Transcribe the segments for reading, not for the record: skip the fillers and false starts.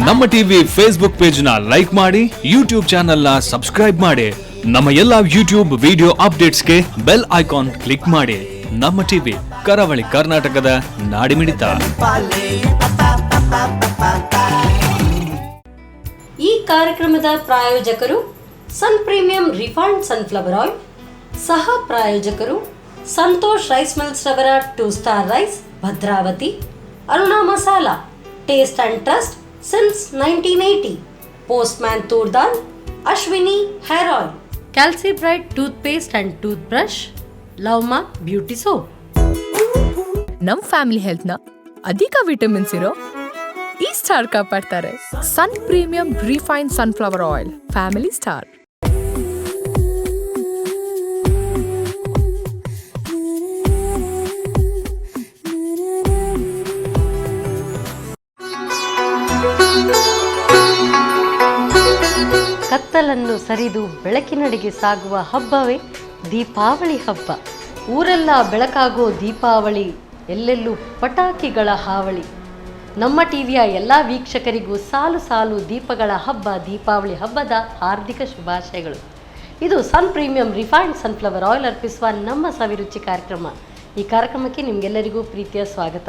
ನಮ್ಮ TV Facebook page ನ like ಮಾಡಿ, ಯೂಟ್ಯೂಬ್ ಚಾನೆಲ್ ನ ಸಬ್ಸ್ಕ್ರೈಬ್ ಮಾಡಿ. ನಮ್ಮ ಎಲ್ಲಾ ಯೂಟ್ಯೂಬ್ ವಿಡಿಯೋ ಅಪ್ಡೇಟ್ಸ್ಗೆ ಬೆಲ್ ಐಕಾನ್ ಕ್ಲಿಕ್ ಮಾಡಿ. ನಮ್ಮ ಟಿವಿ ಕರಾವಳಿ ಕರ್ನಾಟಕದ ನಾಡಿಮಿಡಿತ. ಈ ಕಾರ್ಯಕ್ರಮದ ಪ್ರಾಯೋಜಕರು sun premium refined sunflower oil, ಸಹ ಪ್ರಾಯೋಜಕರು ಸಂತೋಷ್ ರೈಸ್ ಮಿಲ್ಸ್ ರವರ 2 star rice Bhadravati, Aruna masala taste and trust since 1980, postman toor dal, Ashwini hair oil, calci bright toothpaste and toothbrush, ಲವ್ಮಾ ಬ್ಯೂಟಿ ಸೋಪ್. ನಮ್ ಫ್ಯಾಮಿಲಿ ಹೆಲ್ತ್ ನ ಅಧಿಕ ವಿಟಮಿನ್ಸ್ ಇರೋ ಈ ಸ್ಟಾರ್ ಕಾಪಾಡ್ತಾರೆ. Sun premium refined sunflower oil, family star. ಕತ್ತಲನ್ನು ಸರಿದು ಬೆಳಕಿನಡೆಗೆ ಸಾಗುವ ಹಬ್ಬವೇ ದೀಪಾವಳಿ ಹಬ್ಬ. ಊರೆಲ್ಲ ಬೆಳಕಾಗೋ ದೀಪಾವಳಿ, ಎಲ್ಲೆಲ್ಲೂ ಪಟಾಕಿಗಳ ಹಾವಳಿ. ನಮ್ಮ ಟಿವಿಯ ಎಲ್ಲ ವೀಕ್ಷಕರಿಗೂ ಸಾಲು ಸಾಲು ದೀಪಗಳ ಹಬ್ಬ, ದೀಪಾವಳಿ ಹಬ್ಬದ ಹಾರ್ದಿಕ ಶುಭಾಶಯಗಳು. ಇದು ಸನ್ ಪ್ರೀಮಿಯಂ ರಿಫೈನ್ಡ್ ಸನ್ಫ್ಲವರ್ ಆಯಿಲ್ ಅರ್ಪಿಸುವ ನಮ್ಮ ಸವಿರುಚಿ ಕಾರ್ಯಕ್ರಮ. ಈ ಕಾರ್ಯಕ್ರಮಕ್ಕೆ ನಿಮಗೆಲ್ಲರಿಗೂ ಪ್ರೀತಿಯ ಸ್ವಾಗತ.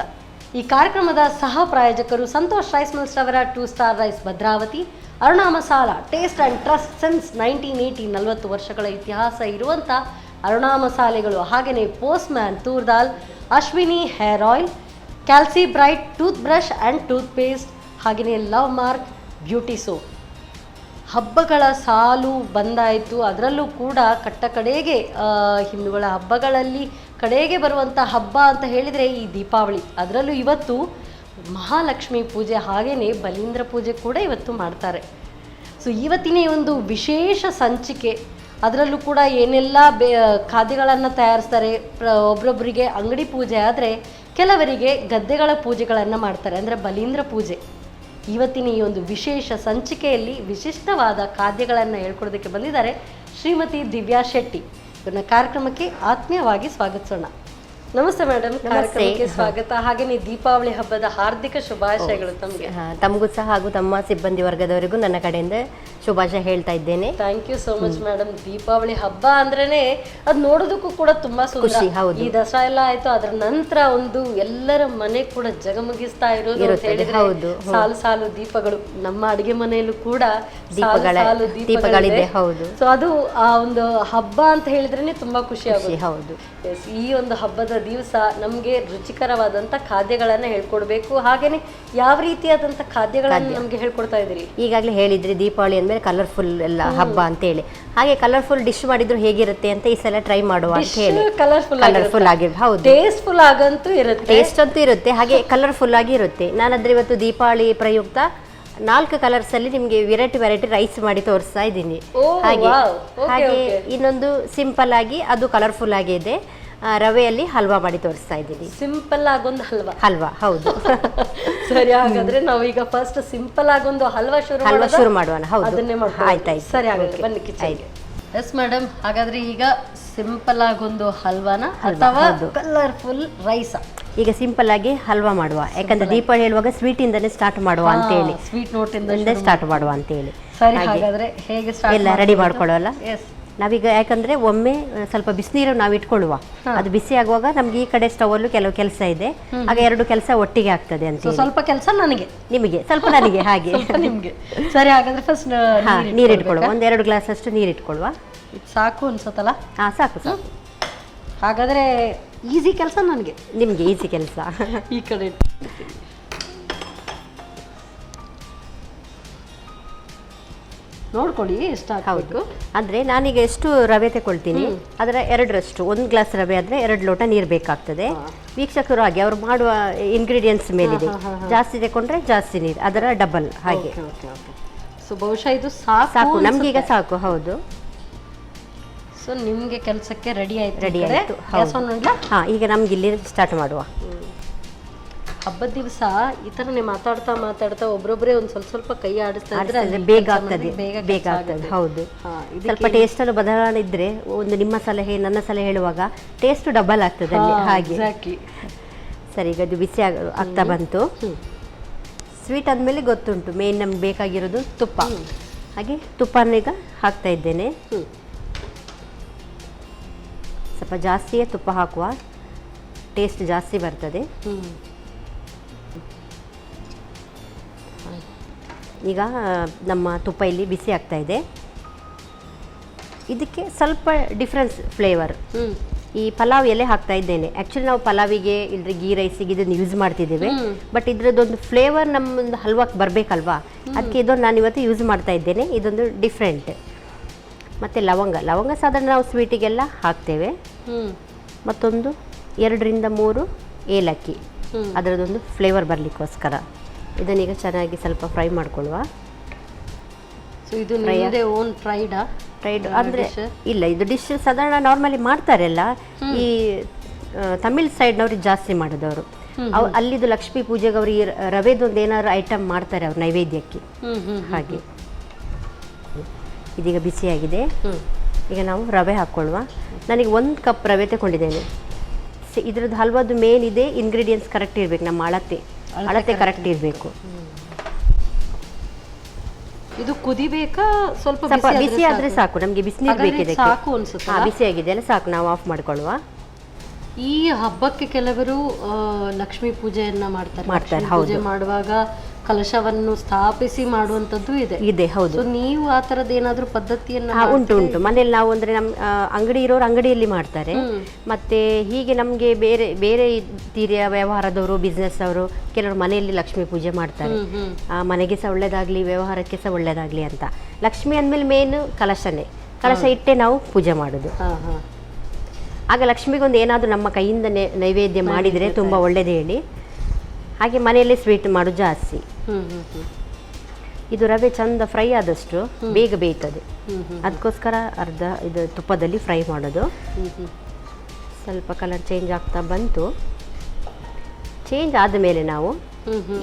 ಈ ಕಾರ್ಯಕ್ರಮದ ಸಹ ಪ್ರಾಯೋಜಕರು ಸಂತೋಷ್ ರೈಸ್ ಮಿಲ್ಸ್ ರವರ 2 star rice Bhadravati, Aruna masala taste and trust since 1980, 40 ವರ್ಷಗಳ ಇತಿಹಾಸ ಇರುವಂಥ ಅರುಣಾ ಮಸಾಲೆಗಳು. ಹಾಗೆಯೇ postman toor dal, Ashwini hair oil, calci bright toothbrush and toothpaste, ಹಾಗೆಯೇ ಲವ್ ಮಾರ್ಕ್ ಬ್ಯೂಟಿ ಸೋಪ್. ಹಬ್ಬಗಳ ಸಾಲು ಬಂದಾಯಿತು. ಅದರಲ್ಲೂ ಕೂಡ ಕಡೆಗೆ ಹಿಂದೂಗಳ ಹಬ್ಬಗಳಲ್ಲಿ ಕಡೆಗೆ ಬರುವಂಥ ಹಬ್ಬ ಅಂತ ಹೇಳಿದರೆ ಈ ದೀಪಾವಳಿ. ಅದರಲ್ಲೂ ಇವತ್ತು ಮಹಾಲಕ್ಷ್ಮಿ ಪೂಜೆ, ಹಾಗೆಯೇ ಬಲೀಂದ್ರ ಪೂಜೆ ಕೂಡ ಇವತ್ತು ಮಾಡ್ತಾರೆ. ಸೊ ಇವತ್ತಿನ ಒಂದು ವಿಶೇಷ ಸಂಚಿಕೆ, ಅದರಲ್ಲೂ ಕೂಡ ಏನೆಲ್ಲ ಖಾದ್ಯಗಳನ್ನು ತಯಾರಿಸ್ತಾರೆ. ಒಬ್ರೊಬ್ಬರಿಗೆ ಅಂಗಡಿ ಪೂಜೆ ಆದರೆ ಕೆಲವರಿಗೆ ಗದ್ದೆಗಳ ಪೂಜೆಗಳನ್ನು ಮಾಡ್ತಾರೆ, ಅಂದರೆ ಬಲೀಂದ್ರ ಪೂಜೆ. ಇವತ್ತಿನ ಈ ಒಂದು ವಿಶೇಷ ಸಂಚಿಕೆಯಲ್ಲಿ ವಿಶಿಷ್ಟವಾದ ಖಾದ್ಯಗಳನ್ನು ಹೇಳ್ಕೊಡೋದಕ್ಕೆ ಬಂದಿದ್ದಾರೆ ಶ್ರೀಮತಿ ದಿವ್ಯಾ ಶೆಟ್ಟಿ. ಇದನ್ನ ಕಾರ್ಯಕ್ರಮಕ್ಕೆ ಆತ್ಮೀಯವಾಗಿ ಸ್ವಾಗತಿಸೋಣ. ನಮಸ್ತೆ ಮೇಡಮ್, ಕಾರ್ಯಕ್ರಮಕ್ಕೆ ಸ್ವಾಗತ. ಹಾಗೆಯೇ ದೀಪಾವಳಿ ಹಬ್ಬದ ಹಾರ್ದಿಕ ಶುಭಾಶಯಗಳು ತಮಗೆ. ತಮಗೂ ಸಹ ಹಾಗೂ ತಮ್ಮ ಸಿಬ್ಬಂದಿ ವರ್ಗದವರಿಗೂ ನನ್ನ ಕಡೆಯಿಂದ ಶುಭಾಶಯ ಹೇಳ್ತಾ ಇದ್ದೇನೆ. Thank you so much madam. Deepavali ಹಬ್ಬ ಅಂದ್ರೇನೆ ಅದು ನೋಡೋದಕ್ಕೂ ಕೂಡ ತುಂಬಾ ಖುಷಿ. ಈ ದಸರಾ ಎಲ್ಲ ಆಯ್ತು, ಅದ್ರ ನಂತರ ಒಂದು ಎಲ್ಲರ ಮನೆ ಕೂಡ ಜಗಮಗಿಸ್ತಾ ಇರೋದು ಅಂತ ಹೇಳಿದ್ರೆ ಸಾಲು ಸಾಲು ದೀಪಗಳು. ನಮ್ಮ ಅಡಿಗೆ ಮನೆಯಲ್ಲೂ ಕೂಡ ದೀಪಗಳಿದೆ. ಹೌದು. ಸೊ ಅದು ಆ ಒಂದು ಹಬ್ಬ ಅಂತ ಹೇಳಿದ್ರೇನೆ ತುಂಬಾ ಖುಷಿ ಆಗುತ್ತೆ. ಹೌದು. ಈ ಒಂದು ಹಬ್ಬದ ದಿವಸ ನಮ್ಗೆ ರುಚಿಕರವಾದಂತ ಖಾದ್ಯಗಳನ್ನ ಹೇಳ್ಕೊಡ್ಬೇಕು. ಹಾಗೇನೆ ಯಾವ ರೀತಿಯಾದಂತ ಖಾದ್ಯಗಳನ್ನ ನಮ್ಗೆ ಹೇಳ್ಕೊಡ್ತಾ ಇದ್ದೀರಿ? ಈಗಾಗಲೇ ಹೇಳಿದ್ರಿ ದೀಪಾವಳಿ ಅಂದ್ಮೇಲೆ ಕಲರ್ಫುಲ್ ಎಲ್ಲ ಹಬ್ಬ ಅಂತ ಹೇಳಿ. ಹಾಗೆ ಕಲರ್ಫುಲ್ ಡಿಶ್ ಮಾಡಿದ್ರು ಹೇಗಿರುತ್ತೆ ಅಂತ ಈ ಸಲ ಟ್ರೈ ಮಾಡುವ ಅಂತ ಹೇಳಿ. ಕಲರ್ಫುಲ್ ಆಗಿರುತ್ತೆ. ಹೌದು, ಟೇಸ್ಟ್ಫುಲ್ ಆಗಂತೂ ಇರುತ್ತೆ. ಟೇಸ್ಟ್ ಅಂತೂ ಇರುತ್ತೆ, ಹಾಗೆ ಕಲರ್ಫುಲ್ ಆಗಿ ಇರುತ್ತೆ. ನಾನಾದ್ರೆ ಇವತ್ತು ದೀಪಾವಳಿ ಪ್ರಯುಕ್ತ 4 ಕಲರ್ಸ್ ಅಲ್ಲಿ ನಿಮ್ಗೆ ವೆರೈಟಿ ರೈಸ್ ಮಾಡಿ ತೋರಿಸ್ತಾ ಇದ್ದೀನಿ. ಹಾಗೆ ಇನ್ನೊಂದು ಸಿಂಪಲ್ ಆಗಿ ಅದು ಕಲರ್ಫುಲ್ ಆಗಿ ಇದೆ, ರವೆಯಲ್ಲಿ ಹಲ್ವಾ ಮಾಡಿ ತೋರಿಸ್ತಾ ಇದ್ದೀನಿ. ಸಿಂಪಲ್ ಆಗೊಂದು ಹಲ್ವಾ. ಹೌದು. ಸರಿ, ಹಾಗಾದ್ರೆ ನಾವು ಈಗ ಫಸ್ಟ್ ಸಿಂಪಲ್ ಆಗೊಂದು ಹಲ್ವಾ ಶುರು ಮಾಡುವ. ಹೌದು, ಅದನ್ನೇ ಆಯ್ತಾಯ್ತು. ಸರಿ, ಹಾಗಾದ್ರೆ ಬನ್ನಿ ಕಿಚನ್ಗೆ. ಎಸ್ ಮೇಡಮ್, ಹಾಗಾದ್ರೆ ಈಗ ಸಿಂಪಲ್ ಆಗೊಂದು ಹಲ್ವಾನ ಅಥವಾ ಕಲರ್ಫುಲ್ ರೈಸ್? ಈಗ ಸಿಂಪಲ್ ಆಗಿ ಹಲ್ವಾ ಮಾಡುವ, ಯಾಕಂದ್ರೆ ದೀಪಾವಳಿ ಹೇಳುವಾಗ ಸ್ವೀಟ್ ಇಂದನೇ ಸ್ಟಾರ್ಟ್ ಮಾಡುವ ಅಂತ ಹೇಳಿ, ಸ್ವೀಟ್ ನೋಟ್ ಇಂದ ಸ್ಟಾರ್ಟ್ ಮಾಡುವ ಅಂತ ಹೇಳಿ. ಸರಿ, ಹಾಗಾದ್ರೆ ಹೇಗೆ ಎಲ್ಲ ರೆಡಿ ಮಾಡ್ಕೊಳ್ಳೋಲ್ಲ. ನಾವೀಗ ಯಾಕಂದ್ರೆ ಒಮ್ಮೆ ಸ್ವಲ್ಪ ಬಿಸಿನೀರು ನಾವು ಇಟ್ಕೊಳ್ಳುವ, ಅದು ಬಿಸಿ ಆಗುವಾಗ ನಮ್ಗೆ ಈ ಕಡೆ ಸ್ಟವ್ ಅಲ್ಲೂ ಕೆಲವು ಕೆಲಸ ಇದೆ, ಆಗ 2 ಕೆಲಸ ಒಟ್ಟಿಗೆ ಆಗ್ತದೆ ಅಂತ. ಸ್ವಲ್ಪ ಕೆಲಸ ನನಗೆ, ನಿಮಗೆ ಸ್ವಲ್ಪ, ನನಗೆ ಹಾಗೆ ನಿಮ್ಗೆ. ಸರಿ, ಹಾಗಾದ್ರೆ ಫಸ್ಟ್ ನೀರು ಇಟ್ಕೊಳ್ಳುವ. 1-2 ಗ್ಲಾಸ್ ಅಷ್ಟು ನೀರು ಇಟ್ಕೊಳ್ಳುವ. ಸಾಕು ಅನ್ಸತ್ತಲ್ಲ? ಸಾಕು. ಹಾಗಾದ್ರೆ ಈಸಿ ಕೆಲಸ ನನಗೆ, ನಿಮ್ಗೆ ಈಸಿ ಕೆಲಸ. ಈ ಕಡೆ ನೋಡ್ಕೊಳ್ಳಿ ಎಷ್ಟು ಹಾಕಬೇಕು. ಅಂದರೆ ನಾನೀಗ ಎಷ್ಟು ರವೆ ತಗೊಳ್ತೀನಿ ಅದರ 2ರಷ್ಟು. 1 ಗ್ಲಾಸ್ ರವೆ ಆದರೆ 2 ಲೋಟ ನೀರು ಬೇಕಾಗ್ತದೆ. ವೀಕ್ಷಕರು ಹಾಗೆ ಅವ್ರು ಮಾಡುವ ಇಂಗ್ರೀಡಿಯೆಂಟ್ಸ್ ಮೇಲಿದೆ, ಜಾಸ್ತಿ ತಗೊಂಡ್ರೆ ಜಾಸ್ತಿ ನೀರು, ಅದರ ಡಬಲ್ ಹಾಗೆ. ಸೊ ಬಹುಶಃ ಇದು ಸಾಕು ನಮ್ಗೀಗ ಸಾಕು. ಹೌದು. ಸೊ ನಿಮಗೆ ಕೆಲಸಕ್ಕೆ ರೆಡಿ ಆಯ್ತು? ಈಗ ನಮ್ಗೆ ಇಲ್ಲಿ ಸ್ಟಾರ್ಟ್ ಮಾಡುವ. ಹಬ್ಬದ ದಿವಸ ಈ ಥರನೇ ಮಾತಾಡ್ತಾ ಒಬ್ಬರೊಬ್ಬರೇ ಒಂದು ಸ್ವಲ್ಪ ಕೈ ಆಡಿಸ್ತಾ ಇದ್ರೆ ಬೇಗ ಆಗ್ತದೆ. ಹೌದು, ಸ್ವಲ್ಪ ಟೇಸ್ಟ್ ಅಲ್ಲೂ ಬದಲಾವಣೆ ಇದ್ರೆ, ಒಂದು ನಿಮ್ಮ ಸಲಹೆ ನನ್ನ ಸಲಹೆ ಹೇಳುವಾಗ ಟೇಸ್ಟ್ ಡಬಲ್ ಆಗ್ತದೆ ಅಲ್ಲಿ. ಹಾಗೆ ಸರಿ, ಈಗ ಅದು ಬಿಸಿ ಆಗ್ತಾ ಬಂತು. ಸ್ವೀಟ್ ಆದಮೇಲೆ ಗೊತ್ತುಂಟು ಮೇನ್ ನಮ್ಗೆ ಬೇಕಾಗಿರೋದು ತುಪ್ಪ. ಹಾಗೆ ತುಪ್ಪನ ಈಗ ಹಾಕ್ತಾ ಇದ್ದೇನೆ. ಸ್ವಲ್ಪ ಜಾಸ್ತಿಯೇ ತುಪ್ಪ ಹಾಕುವ, ಟೇಸ್ಟ್ ಜಾಸ್ತಿ ಬರ್ತದೆ. ಈಗ ನಮ್ಮ ತುಪ್ಪ ಇಲ್ಲಿ ಬಿಸಿ ಆಗ್ತಾ ಇದೆ. ಇದಕ್ಕೆ ಸ್ವಲ್ಪ ಡಿಫ್ರೆನ್ಸ್ ಫ್ಲೇವರ್. ಈ ಪಲಾವ್ ಎಲೆ ಹಾಕ್ತಾ ಇದ್ದೇನೆ. ಆ್ಯಕ್ಚುಲಿ ನಾವು ಪಲಾವಿಗೆ ಇಲ್ಲದ್ರೆ ಗೀ ರೈಸಿಗೆ ಇದನ್ನು ಯೂಸ್ ಮಾಡ್ತಿದ್ದೇವೆ, ಬಟ್ ಇದರದ್ದೊಂದು ಫ್ಲೇವರ್ ನಮ್ಮೊಂದು ಹಲ್ವಾಕ್ಕೆ ಬರಬೇಕಲ್ವಾ, ಅದಕ್ಕೆ ಇದೊಂದು ನಾನು ಇವತ್ತು ಯೂಸ್ ಮಾಡ್ತಾ ಇದ್ದೇನೆ. ಇದೊಂದು ಡಿಫ್ರೆಂಟ್. ಮತ್ತು ಲವಂಗ ಸಾಧಾರಣ ನಾವು ಸ್ವೀಟಿಗೆಲ್ಲ ಹಾಕ್ತೇವೆ. ಮತ್ತೊಂದು 2 ರಿಂದ 3 ಏಲಕ್ಕಿ, ಅದರದೊಂದು ಫ್ಲೇವರ್ ಬರಲಿಕ್ಕೋಸ್ಕರ. ಇದನ್ನೀಗ ಚೆನ್ನಾಗಿ ಸ್ವಲ್ಪ ಫ್ರೈ ಮಾಡ್ಕೊಳ್ಳುವ. ಸೊ ಇದು ನಿಮ್ಮದೇ ಓನ್ ಫ್ರೈಡ್ ಅಂದರೆ ಇಲ್ಲ, ಇದು ಡಿಶ್ ಸಾಧಾರಣ ನಾರ್ಮಲಿ ಮಾಡ್ತಾರಲ್ಲ, ಈ ತಮಿಳ್ ಸೈಡ್ನವ್ರಿಗೆ ಜಾಸ್ತಿ ಮಾಡೋದವರು. ಅಲ್ಲಿದು ಲಕ್ಷ್ಮೀ ಪೂಜೆಗೆ ಅವರು ಈ ರವೆದೊಂದು ಏನಾದ್ರು ಐಟಮ್ ಮಾಡ್ತಾರೆ ಅವ್ರು ನೈವೇದ್ಯಕ್ಕೆ. ಹಾಗೆ ಇದೀಗ ಬಿಸಿಯಾಗಿದೆ. ಈಗ ನಾವು ರವೆ ಹಾಕ್ಕೊಳ್ಳುವ. ನನಗೆ 1 ಕಪ್ ರವೆ ತಗೊಂಡಿದ್ದೇನೆ. ಇದ್ರದ್ದು ಹಲ್ವಾದು ಮೇನ್ ಇದೆ, ಇಂಗ್ರೀಡಿಯೆಂಟ್ಸ್ ಕರೆಕ್ಟ್ ಇರಬೇಕು, ನಮ್ಮ ಅಳತೆ ಕರೆಕ್ಟ್ ಇರಬೇಕು. ಇದು ಕುದಿಬೇಕಾ? ಸ್ವಲ್ಪ ಬಿಸಿ ಆದ್ರೆ ಸಾಕು, ನಮಗೆ ಬಿಸಿನೀರು ಬೇಕಿದೆ. ಸಾಕು ಅನ್ಸುತ್ತೆ. ಬಿಸಿಯಾಗಿದೆ ಅಲ್ಲ, ಸಾಕು. ನಾವು ಆಫ್ ಮಾಡ್ಕೊಳ್ಳುವ. ಈ ಹಬ್ಬಕ್ಕೆ ಕೆಲವರು ಲಕ್ಷ್ಮೀ ಪೂಜೆಯನ್ನ ಮಾಡ್ತಾರೆ. ಪೂಜೆ ಮಾಡುವಾಗ ಕಲಶವನ್ನು ಸ್ಥಾಪಿಸಿ ಮಾಡುವಂತದ್ದು ಇದೆ. ಹೌದು. ಸೊ ನೀವು ಆ ತರದ ಏನಾದ್ರೂ ಪದ್ಧತಿಯನ್ನ? ಉಂಟು ಮನೇಲಿ ನಾವು ಅಂದ್ರೆ ನಮ್ಮ ಅಂಗಡಿ ಇರೋರು ಅಂಗಡಿಯಲ್ಲಿ ಮಾಡ್ತಾರೆ. ಮತ್ತೆ ಹೀಗೆ ನಮ್ಗೆ ಬೇರೆ ಬೇರೆ ರೀತಿಯ ವ್ಯವಹಾರದವರು, ಬಿಸ್ನೆಸ್ ಅವರು ಕೆಲವರು ಮನೆಯಲ್ಲಿ ಲಕ್ಷ್ಮೀ ಪೂಜೆ ಮಾಡ್ತಾರೆ. ಮನೆಗೆ ಸಹ ಒಳ್ಳೇದಾಗ್ಲಿ, ವ್ಯವಹಾರಕ್ಕೆ ಸಹ ಒಳ್ಳೇದಾಗ್ಲಿ ಅಂತ. ಲಕ್ಷ್ಮಿ ಅಂದ್ಮೇಲೆ ಮೇನ್ ಕಲಶ ಇಟ್ಟೆ ನಾವು ಪೂಜೆ ಮಾಡೋದು. ಆಗ ಲಕ್ಷ್ಮಿಗೊಂದು ಏನಾದರೂ ನಮ್ಮ ಕೈಯಿಂದ ನೈವೇದ್ಯ ಮಾಡಿದರೆ ತುಂಬ ಒಳ್ಳೇದು ಹೇಳಿ. ಹಾಗೆ ಮನೆಯಲ್ಲೇ ಸ್ವೀಟ್ ಮಾಡೋದು ಜಾಸ್ತಿ. ಇದು ರವೆ ಚಂದ ಫ್ರೈ ಆದಷ್ಟು ಬೇಗ ಬೇಯ್ತದೆ, ಅದಕ್ಕೋಸ್ಕರ ಅರ್ಧ ಇದು ತುಪ್ಪದಲ್ಲಿ ಫ್ರೈ ಮಾಡೋದು. ಸ್ವಲ್ಪ ಕಲರ್ ಚೇಂಜ್ ಆಗ್ತಾ ಬಂತು. ಚೇಂಜ್ ಆದಮೇಲೆ ನಾವು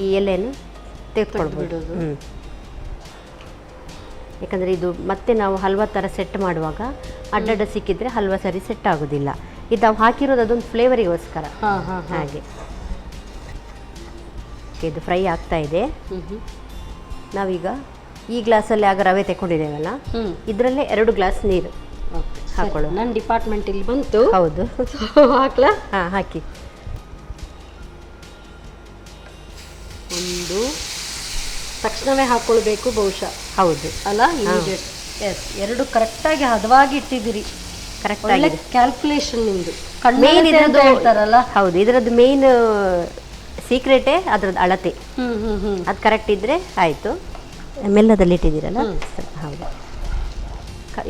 ಈ ಎಲೆಯನ್ನು ತೆಗೆದುಕೊಳ್ಬೋದು. ಯಾಕಂದರೆ ಇದು ಮತ್ತೆ ನಾವು ಹಲ್ವಾ ಥರ ಸೆಟ್ ಮಾಡುವಾಗ ಅಡ್ಡಡ್ಡ ಸಿಕ್ಕಿದ್ರೆ ಹಲ್ವಾ ಸರಿ ಸೆಟ್ ಆಗೋದಿಲ್ಲ. ಇದು ನಾವು ಹಾಕಿರೋದು ಅದೊಂದು ಫ್ಲೇವರಿಗೋಸ್ಕರ. ಹಾಗೆ ಇದು ಫ್ರೈ ಆಗ್ತಾ ಇದೆ. ನಾವೀಗ ಈ ಗ್ಲಾಸಲ್ಲಿ ಆಗ ರವೆ ತಗೊಂಡಿದ್ದೇವಲ್ಲ, ಇದರಲ್ಲೇ 2 ಗ್ಲಾಸ್ ನೀರು ಹಾಕೊಳ್ಳೋದು. ನನ್ನ ಡಿಪಾರ್ಟ್ಮೆಂಟ್ ಇಲ್ಲಿ ಬಂತು. ಹೌದು, ಹಾಕ್ಲಾ? ಹಾಕಿ. ಒಂದು ತಕ್ಷಣವೇ ಹಾಕೊಳ್ಬೇಕು ಬಹುಶಃ. ಹೌದು ಅಲ್ಲ, ಇಮಿಡಿಯೇಟ್. ಎಸ್, 2 ಕರೆಕ್ಟಾಗಿ ಹದವಾಗಿ ಇಟ್ಟಿದ್ದೀರಿ. ಕರೆಕ್ಟ್ ಕ್ಯಾಲ್ಕುಲೇಷನ್ ನಿಮ್ದು. ಮೇನ್ ಇದ್ರದ್ದು ಹೇಳ್ತಾರಲ್ಲ. ಹೌದು, ಇದರದ್ದು ಮೇನ್ ಸೀಕ್ರೆಟೇ ಅದ್ರದ್ದು ಅಳತೆ. ಅದು ಕರೆಕ್ಟ್ ಇದ್ರೆ ಆಯಿತು. ಮೆಲ್ಲದಲ್ಲಿ ಇಟ್ಟಿದ್ದೀರಲ್ಲ. ಹೌದು.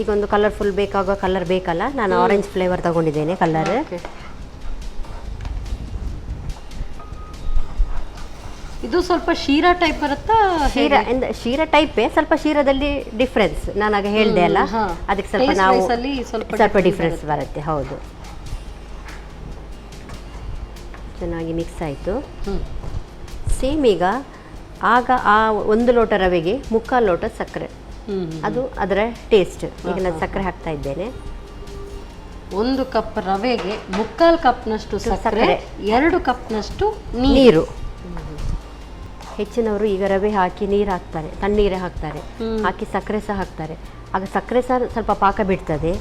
ಈಗ ಒಂದು ಕಲರ್ಫುಲ್ ಬೇಕಾಗೋ ಕಲರ್ ಬೇಕಲ್ಲ, ನಾನು ಆರೆಂಜ್ ಫ್ಲೇವರ್ ತಗೊಂಡಿದ್ದೇನೆ ಕಲರ್. ಇದು ಸ್ವಲ್ಪ ಶೀರಾ ಟೈಪ್ ಬರುತ್ತಾ? ಶೀರಾ ಟೈಪೇ, ಸ್ವಲ್ಪ ಶೀರಾದಲ್ಲಿ ಡಿಫ್ರೆನ್ಸ್ ನಾನಾಗ ಹೇಳಿದೆ ಅಲ್ಲ, ಅದಕ್ಕೆ ಸ್ವಲ್ಪ ನಾವು ಸ್ವಲ್ಪ ಡಿಫ್ರೆನ್ಸ್ ಬರುತ್ತೆ. ಹೌದು, ಚೆನ್ನಾಗಿ ಮಿಕ್ಸ್ ಆಯಿತು. ಸೇಮ್ ಈಗ ಆಗ ಆ 1 ಲೋಟ ರವೆಗೆ 3/4 ಲೋಟ ಸಕ್ಕರೆ, ಅದು ಅದರ ಟೇಸ್ಟ್. ಈಗ ನಾನು ಸಕ್ಕರೆ ಹಾಕ್ತಾ ಇದ್ದೇನೆ. 1 ಕಪ್ ರವೆಗೆ 3/4 ಕಪ್ನಷ್ಟು ಸಕ್ಕರೆ, 2 ಕಪ್ನಷ್ಟು ನೀರು. ಹೆಚ್ಚಿನವರು ಈಗ ರವೆ ಹಾಕಿ ನೀರು ಹಾಕ್ತಾರೆ, ತಣ್ಣೀರೇ ಹಾಕ್ತಾರೆ, ಹಾಕಿ ಸಕ್ಕರೆ ಸಹ ಹಾಕ್ತಾರೆ. ಆಗ ಸಕ್ಕರೆ ಸಹ ಸ್ವಲ್ಪ ಪಾಕ ಬಿಡ್ತದೆ,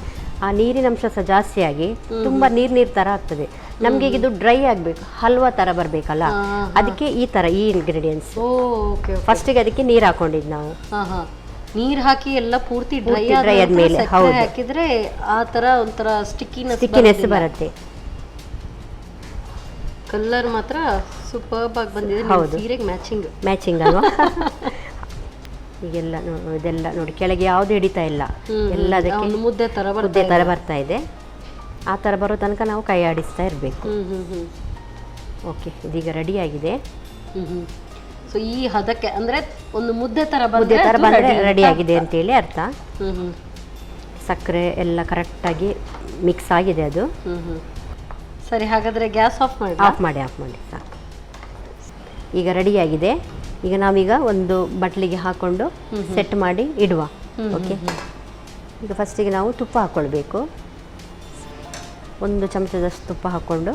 ಆ ನೀರಿನ ಅಂಶ ಸಹ ಜಾಸ್ತಿಯಾಗಿ ತುಂಬ ನೀರು ಥರ ಆಗ್ತದೆ. ನಮಗೆ ಇದು ಡ್ರೈ ಆಗಬೇಕು, ಹಲ್ವಾ ಥರ ಬರಬೇಕಲ್ಲ, ಅದಕ್ಕೆ ಈ ಥರ ಈ ಇಂಗ್ರೀಡಿಯೆಂಟ್ಸ್. ಫಸ್ಟಿಗೆ ಅದಕ್ಕೆ ನೀರು ಹಾಕೊಂಡಿದ್ದು ನಾವು. ನೀರು ಹಾಕಿ ಎಲ್ಲ ಪೂರ್ತಿ ಡ್ರೈ ಆದ್ಮೇಲೆ ಹಾಕಿದ್ರೆ ಆ ಥರ ಒಂಥರ ಸ್ಟಿಕ್ಕಿನೆಸ್ ಬರುತ್ತೆ. ಕಲರ್ ಮಾತ್ರ ಸೂಪರ್ಬ್ ಆಗಿ ಬಂದಿದೆ. ಸೀರೆಗೆ ಮ್ಯಾಚಿಂಗ್ ಅಲ್ವಾ? ಈಗೆಲ್ಲ ಇದೆಲ್ಲ ನೋಡಿ, ಕೆಳಗೆ ಯಾವುದು ಹಿಡಿತಾ ಇಲ್ಲ, ಎಲ್ಲದಕ್ಕೆ ಮುದ್ದೆ ಥರ ಬರ್ತಾ ಇದೆ. ಆ ಥರ ಬರೋ ತನಕ ನಾವು ಕೈ ಆಡಿಸ್ತಾ ಇರಬೇಕು. ಓಕೆ, ಇದೀಗ ರೆಡಿಯಾಗಿದೆ. ಸೊ ಈ ಹದಕ್ಕೆ ಅಂದರೆ ಒಂದು ಮುದ್ದೆ ಥರ ಬಂದರೆ ರೆಡಿಯಾಗಿದೆ ಅಂತೇಳಿ ಅರ್ಥ. ಸಕ್ಕರೆ ಎಲ್ಲ ಕರೆಕ್ಟಾಗಿ ಮಿಕ್ಸ್ ಆಗಿದೆ ಅದು. ಸರಿ, ಹಾಗಾದರೆ ಗ್ಯಾಸ್ ಆಫ್ ಮಾಡಿ ಸಾಕು. ಈಗ ರೆಡಿಯಾಗಿದೆ. ಈಗ ನಾವೀಗ ಒಂದು ಬಟ್ಲಿಗೆ ಹಾಕ್ಕೊಂಡು ಸೆಟ್ ಮಾಡಿ ಇಡುವ. ಓಕೆ, ಈಗ ಫಸ್ಟಿಗೆ ನಾವು ತುಪ್ಪ ಹಾಕ್ಕೊಳ್ಬೇಕು. 1 ಚಮಚದಷ್ಟು ತುಪ್ಪ ಹಾಕ್ಕೊಂಡು.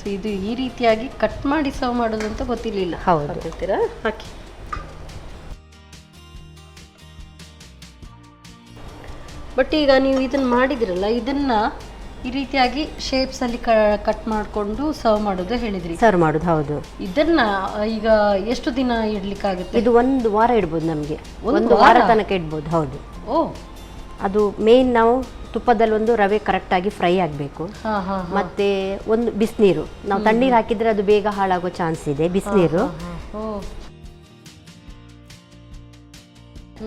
ಸೊ ಇದು ಈ ರೀತಿಯಾಗಿ ಕಟ್ ಮಾಡಿ ಸರ್ವ್ ಮಾಡೋದು ಅಂತ ಗೊತ್ತಿರಲಿಲ್ಲ. ಹೌದು. ಹಾಕ್ತೀರಾ? ಹಾಕಿ. ಬಟ್ ಈಗ ನೀವು ಇದನ್ನ ಮಾಡಿದಿರಲ್ಲ, ಇದನ್ನ ಈ ರೀತಿಯಾಗಿ ಶೇಪ್ಸ್ ಅಲ್ಲಿ ಕಟ್ ಮಾಡಿಕೊಂಡು ಸರ್ವ್ ಮಾಡೋದು ಹೇಳಿದ್ರಿ. ಸರ್ವ್ ಮಾಡೋದು, ಹೌದು. ಇದನ್ನ ಈಗ ಎಷ್ಟು ದಿನ ಇಡ್ಲಿಕ್ಕಾಗುತ್ತೆ? ಇದು 1 ವಾರ ಇಡ್ಬೋದು ನಮಗೆ, 1 ವಾರ ತನಕ ಇಡ್ಬೋದು. ಹೌದು. ಓ, ಅದು ಮೇನ್ ನಾವು ತುಪ್ಪದಲ್ಲಿ ಒಂದು ರವೆ ಕರೆಕ್ಟಾಗಿ ಫ್ರೈ ಆಗಬೇಕು. ಮತ್ತೆ ಒಂದು ಬಿಸಿನೀರು, ನಾವು ತಣ್ಣೀರು ಹಾಕಿದ್ರೆ ಅದು ಬೇಗ ಹಾಳಾಗೋ ಚಾನ್ಸ್ ಇದೆ. ಬಿಸಿನೀರು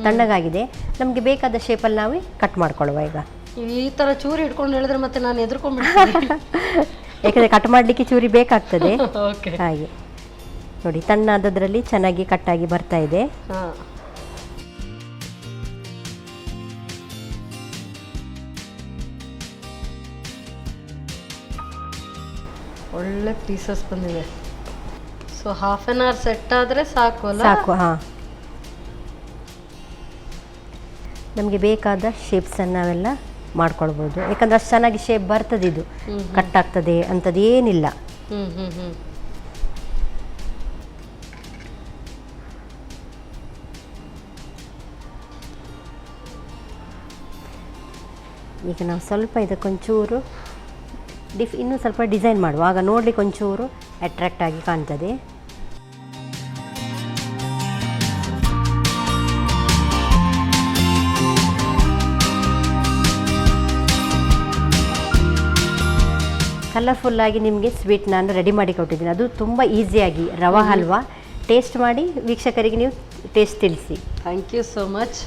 ತಣ್ಣಗಾಗಿದೆ, ನಮಗೆ ಬೇಕಾದ ಶೇಪಲ್ಲಿ ನಾವು ಕಟ್ ಮಾಡ್ಕೊಳ್ಳುವ. ಈಗ ಈ ತರ ಚೂರಿ ಇಟ್ಕೊಂಡು ಹೇಳಿದ್ರೆ ಮತ್ತೆ ನಾನು ಎದುರ್ಕೊಂಡ್ಬಿಡ್ತೀನಿ. ಯಾಕಂದ್ರೆ ಕಟ್ ಮಾಡಲಿಕ್ಕೆ ಚೂರಿ ಬೇಕಾಗ್ತದೆ. ಓಕೆ. ಹಾಗೆ ನೋಡಿ, ತಣ್ಣಾದದ್ರಲ್ಲಿ ಚೆನ್ನಾಗಿ ಕಟ್ಟಾಗಿ ಬರ್ತಾ ಇದೆ. ಒಳ್ಳೆ ಪೀಸಸ್ ಬಂದಿದೆ. So half an hour set ಆದರೆ ಸಾಕು ಅಲ್ಲ? ಸಾಕು. ಹಾಂ, ನಮಗೆ ಬೇಕಾದ ಶೇಪ್ಸನ್ನು ನಾವೆಲ್ಲ ಮಾಡ್ಕೊಳ್ಬೋದು. ಯಾಕಂದ್ರೆ ಅಷ್ಟು ಚೆನ್ನಾಗಿ ಶೇಪ್ ಬರ್ತದೆ. ಇದು ಕಟ್ ಆಗ್ತದೆ ಅಂಥದ್ದು ಏನಿಲ್ಲ. ಈಗ ನಾವು ಸ್ವಲ್ಪ ಇದಕ್ಕೊಂಚೂರು ಇನ್ನೂ ಸ್ವಲ್ಪ ಡಿಸೈನ್ ಮಾಡುವ, ಆಗ ನೋಡ್ಲಿಕ್ಕೆ ಒಂಚೂರು ಅಟ್ರಾಕ್ಟ್ ಆಗಿ ಕಾಣ್ತದೆ. ಕಲರ್ಫುಲ್ಲಾಗಿ ನಿಮಗೆ ಸ್ವೀಟ್ ನಾನು ರೆಡಿ ಮಾಡಿ ಕೊಟ್ಟಿದ್ದೀನಿ. ಅದು ತುಂಬ ಈಸಿಯಾಗಿ ರವಾ ಹಲ್ವಾ. ಟೇಸ್ಟ್ ಮಾಡಿ ವೀಕ್ಷಕರಿಗೆ ನೀವು ಟೇಸ್ಟ್ ತಿಳಿಸಿ. Thank you so much.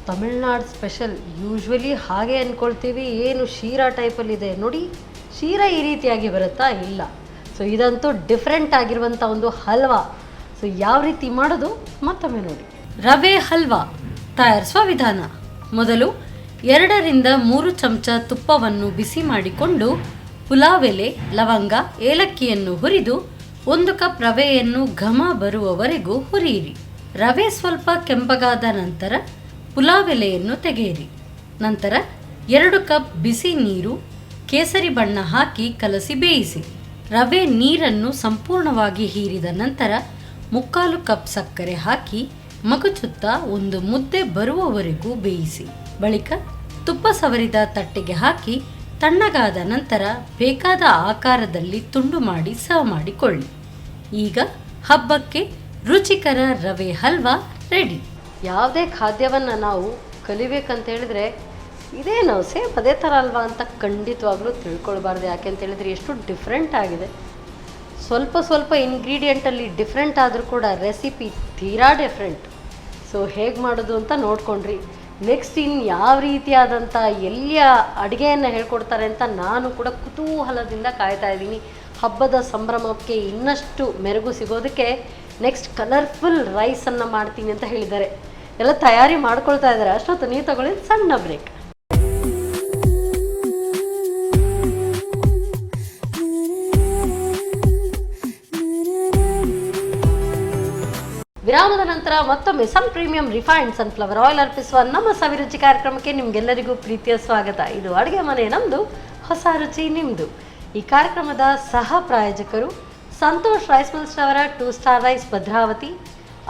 Tamil Nadu special. Usually ಹಾಗೆ ಅಂದ್ಕೊಳ್ತೀವಿ, ಏನು ಶೀರಾ ಟೈಪಲ್ಲಿದೆ ನೋಡಿ, ಶೀರಾ ಈ ರೀತಿಯಾಗಿ ಬರುತ್ತಾ? ಇಲ್ಲ. ಸೊ ಇದಂತೂ ಡಿಫ್ರೆಂಟ್ ಆಗಿರುವಂಥ ಒಂದು ಹಲ್ವಾ. ಸೊ ಯಾವ ರೀತಿ ಮಾಡೋದು ಮತ್ತೊಮ್ಮೆ ನೋಡಿ. ರವೆ ಹಲ್ವಾ ತಯಾರಿಸುವ ವಿಧಾನ: ಮೊದಲು 2 ರಿಂದ 3 ಚಮಚ ತುಪ್ಪವನ್ನು ಬಿಸಿ ಮಾಡಿಕೊಂಡು ಪುಲಾವ್ ಎಲೆ, ಲವಂಗ, ಏಲಕ್ಕಿಯನ್ನು ಹುರಿದು 1 ಕಪ್ ರವೆಯನ್ನು ಘಮ ಬರುವವರೆಗೂ ಹುರಿಯಿರಿ. ರವೆ ಸ್ವಲ್ಪ ಕೆಂಪಗಾದ ನಂತರ ಪುಲಾವ್ ಎಲೆಯನ್ನು ತೆಗೆಯಿರಿ. ನಂತರ 2 ಕಪ್ ಬಿಸಿ ನೀರು, ಕೇಸರಿ ಬಣ್ಣ ಹಾಕಿ ಕಲಸಿ ಬೇಯಿಸಿ. ರವೆ ನೀರನ್ನು ಸಂಪೂರ್ಣವಾಗಿ ಹೀರಿದ ನಂತರ 3/4 ಕಪ್ ಸಕ್ಕರೆ ಹಾಕಿ ಮಗುಚುತ್ತಾ 1 ಮುದ್ದೆ ಬರುವವರೆಗೂ ಬೇಯಿಸಿ. ಬಳಿಕ ತುಪ್ಪ ಸವರಿದ ತಟ್ಟೆಗೆ ಹಾಕಿ ತಣ್ಣಗಾದ ನಂತರ ಬೇಕಾದ ಆಕಾರದಲ್ಲಿ ತುಂಡು ಮಾಡಿ ಸರ್ವ್ ಮಾಡಿಕೊಳ್ಳಿ. ಈಗ ಹಬ್ಬಕ್ಕೆ ರುಚಿಕರ ರವೆ ಹಲ್ವಾ ರೆಡಿ. ಯಾವುದೇ ಖಾದ್ಯವನ್ನು ನಾವು ಕಲಿಬೇಕಂತ ಹೇಳಿದ್ರೆ ಇದೇನು ಸೇಮ್ ಅದೇ ಥರ ಅಲ್ವಾ ಅಂತ ಖಂಡಿತವಾಗ್ಲೂ ತಿಳ್ಕೊಳ್ಬಾರ್ದು. ಯಾಕೆ ಅಂತ ಹೇಳಿದ್ರೆ ಎಷ್ಟು ಡಿಫ್ರೆಂಟ್ ಆಗಿದೆ. ಸ್ವಲ್ಪ ಇಂಗ್ರೀಡಿಯೆಂಟಲ್ಲಿ ಡಿಫ್ರೆಂಟ್ ಆದರೂ ಕೂಡ ರೆಸಿಪಿ ತೀರಾ ಡಿಫ್ರೆಂಟ್. ಸೊ ಹೇಗೆ ಮಾಡೋದು ಅಂತ ನೋಡ್ಕೊಂಡ್ರಿ. ನೆಕ್ಸ್ಟ್ ಇನ್ನು ಯಾವ ರೀತಿಯಾದಂಥ ಎಲ್ಲಿಯ ಅಡುಗೆಯನ್ನು ಹೇಳ್ಕೊಡ್ತಾರೆ ಅಂತ ನಾನು ಕೂಡ ಕುತೂಹಲದಿಂದ ಕಾಯ್ತಾ ಇದ್ದೀನಿ. ಹಬ್ಬದ ಸಂಭ್ರಮಕ್ಕೆ ಇನ್ನಷ್ಟು ಮೆರುಗು ಸಿಗೋದಕ್ಕೆ ನೆಕ್ಸ್ಟ್ ಕಲರ್ಫುಲ್ ರೈಸನ್ನು ಮಾಡ್ತೀನಿ ಅಂತ ಹೇಳಿದ್ದಾರೆ. ಎಲ್ಲ ತಯಾರಿ ಮಾಡ್ಕೊಳ್ತಾ ಇದ್ದಾರೆ. ಅಷ್ಟೊತ್ತು ನೀವು ತಗೊಳ್ಳಿ ಸಣ್ಣ ಬ್ರೇಕ್. ವಿರಾಮದ ನಂತರ ಮತ್ತೊಮ್ಮೆ ಸನ್ ಪ್ರೀಮಿಯಂ ರಿಫೈನ್ಡ್ ಸನ್ಫ್ಲವರ್ ಆಯಿಲ್ ಅರ್ಪಿಸುವ ನಮ್ಮ ಸವಿರುಚಿ ಕಾರ್ಯಕ್ರಮಕ್ಕೆ ನಿಮ್ಗೆಲ್ಲರಿಗೂ ಪ್ರೀತಿಯ ಸ್ವಾಗತ. ಇದು ಅಡುಗೆ ಮನೆ ನಮ್ಮದು, ಹೊಸ ರುಚಿ ನಿಮ್ಮದು. ಈ ಕಾರ್ಯಕ್ರಮದ ಸಹ ಪ್ರಾಯೋಜಕರು ಸಂತೋಷ್ ರೈಸ್ ಮಿಲ್ಸ್ ಅವರ 2 star rice Bhadravati,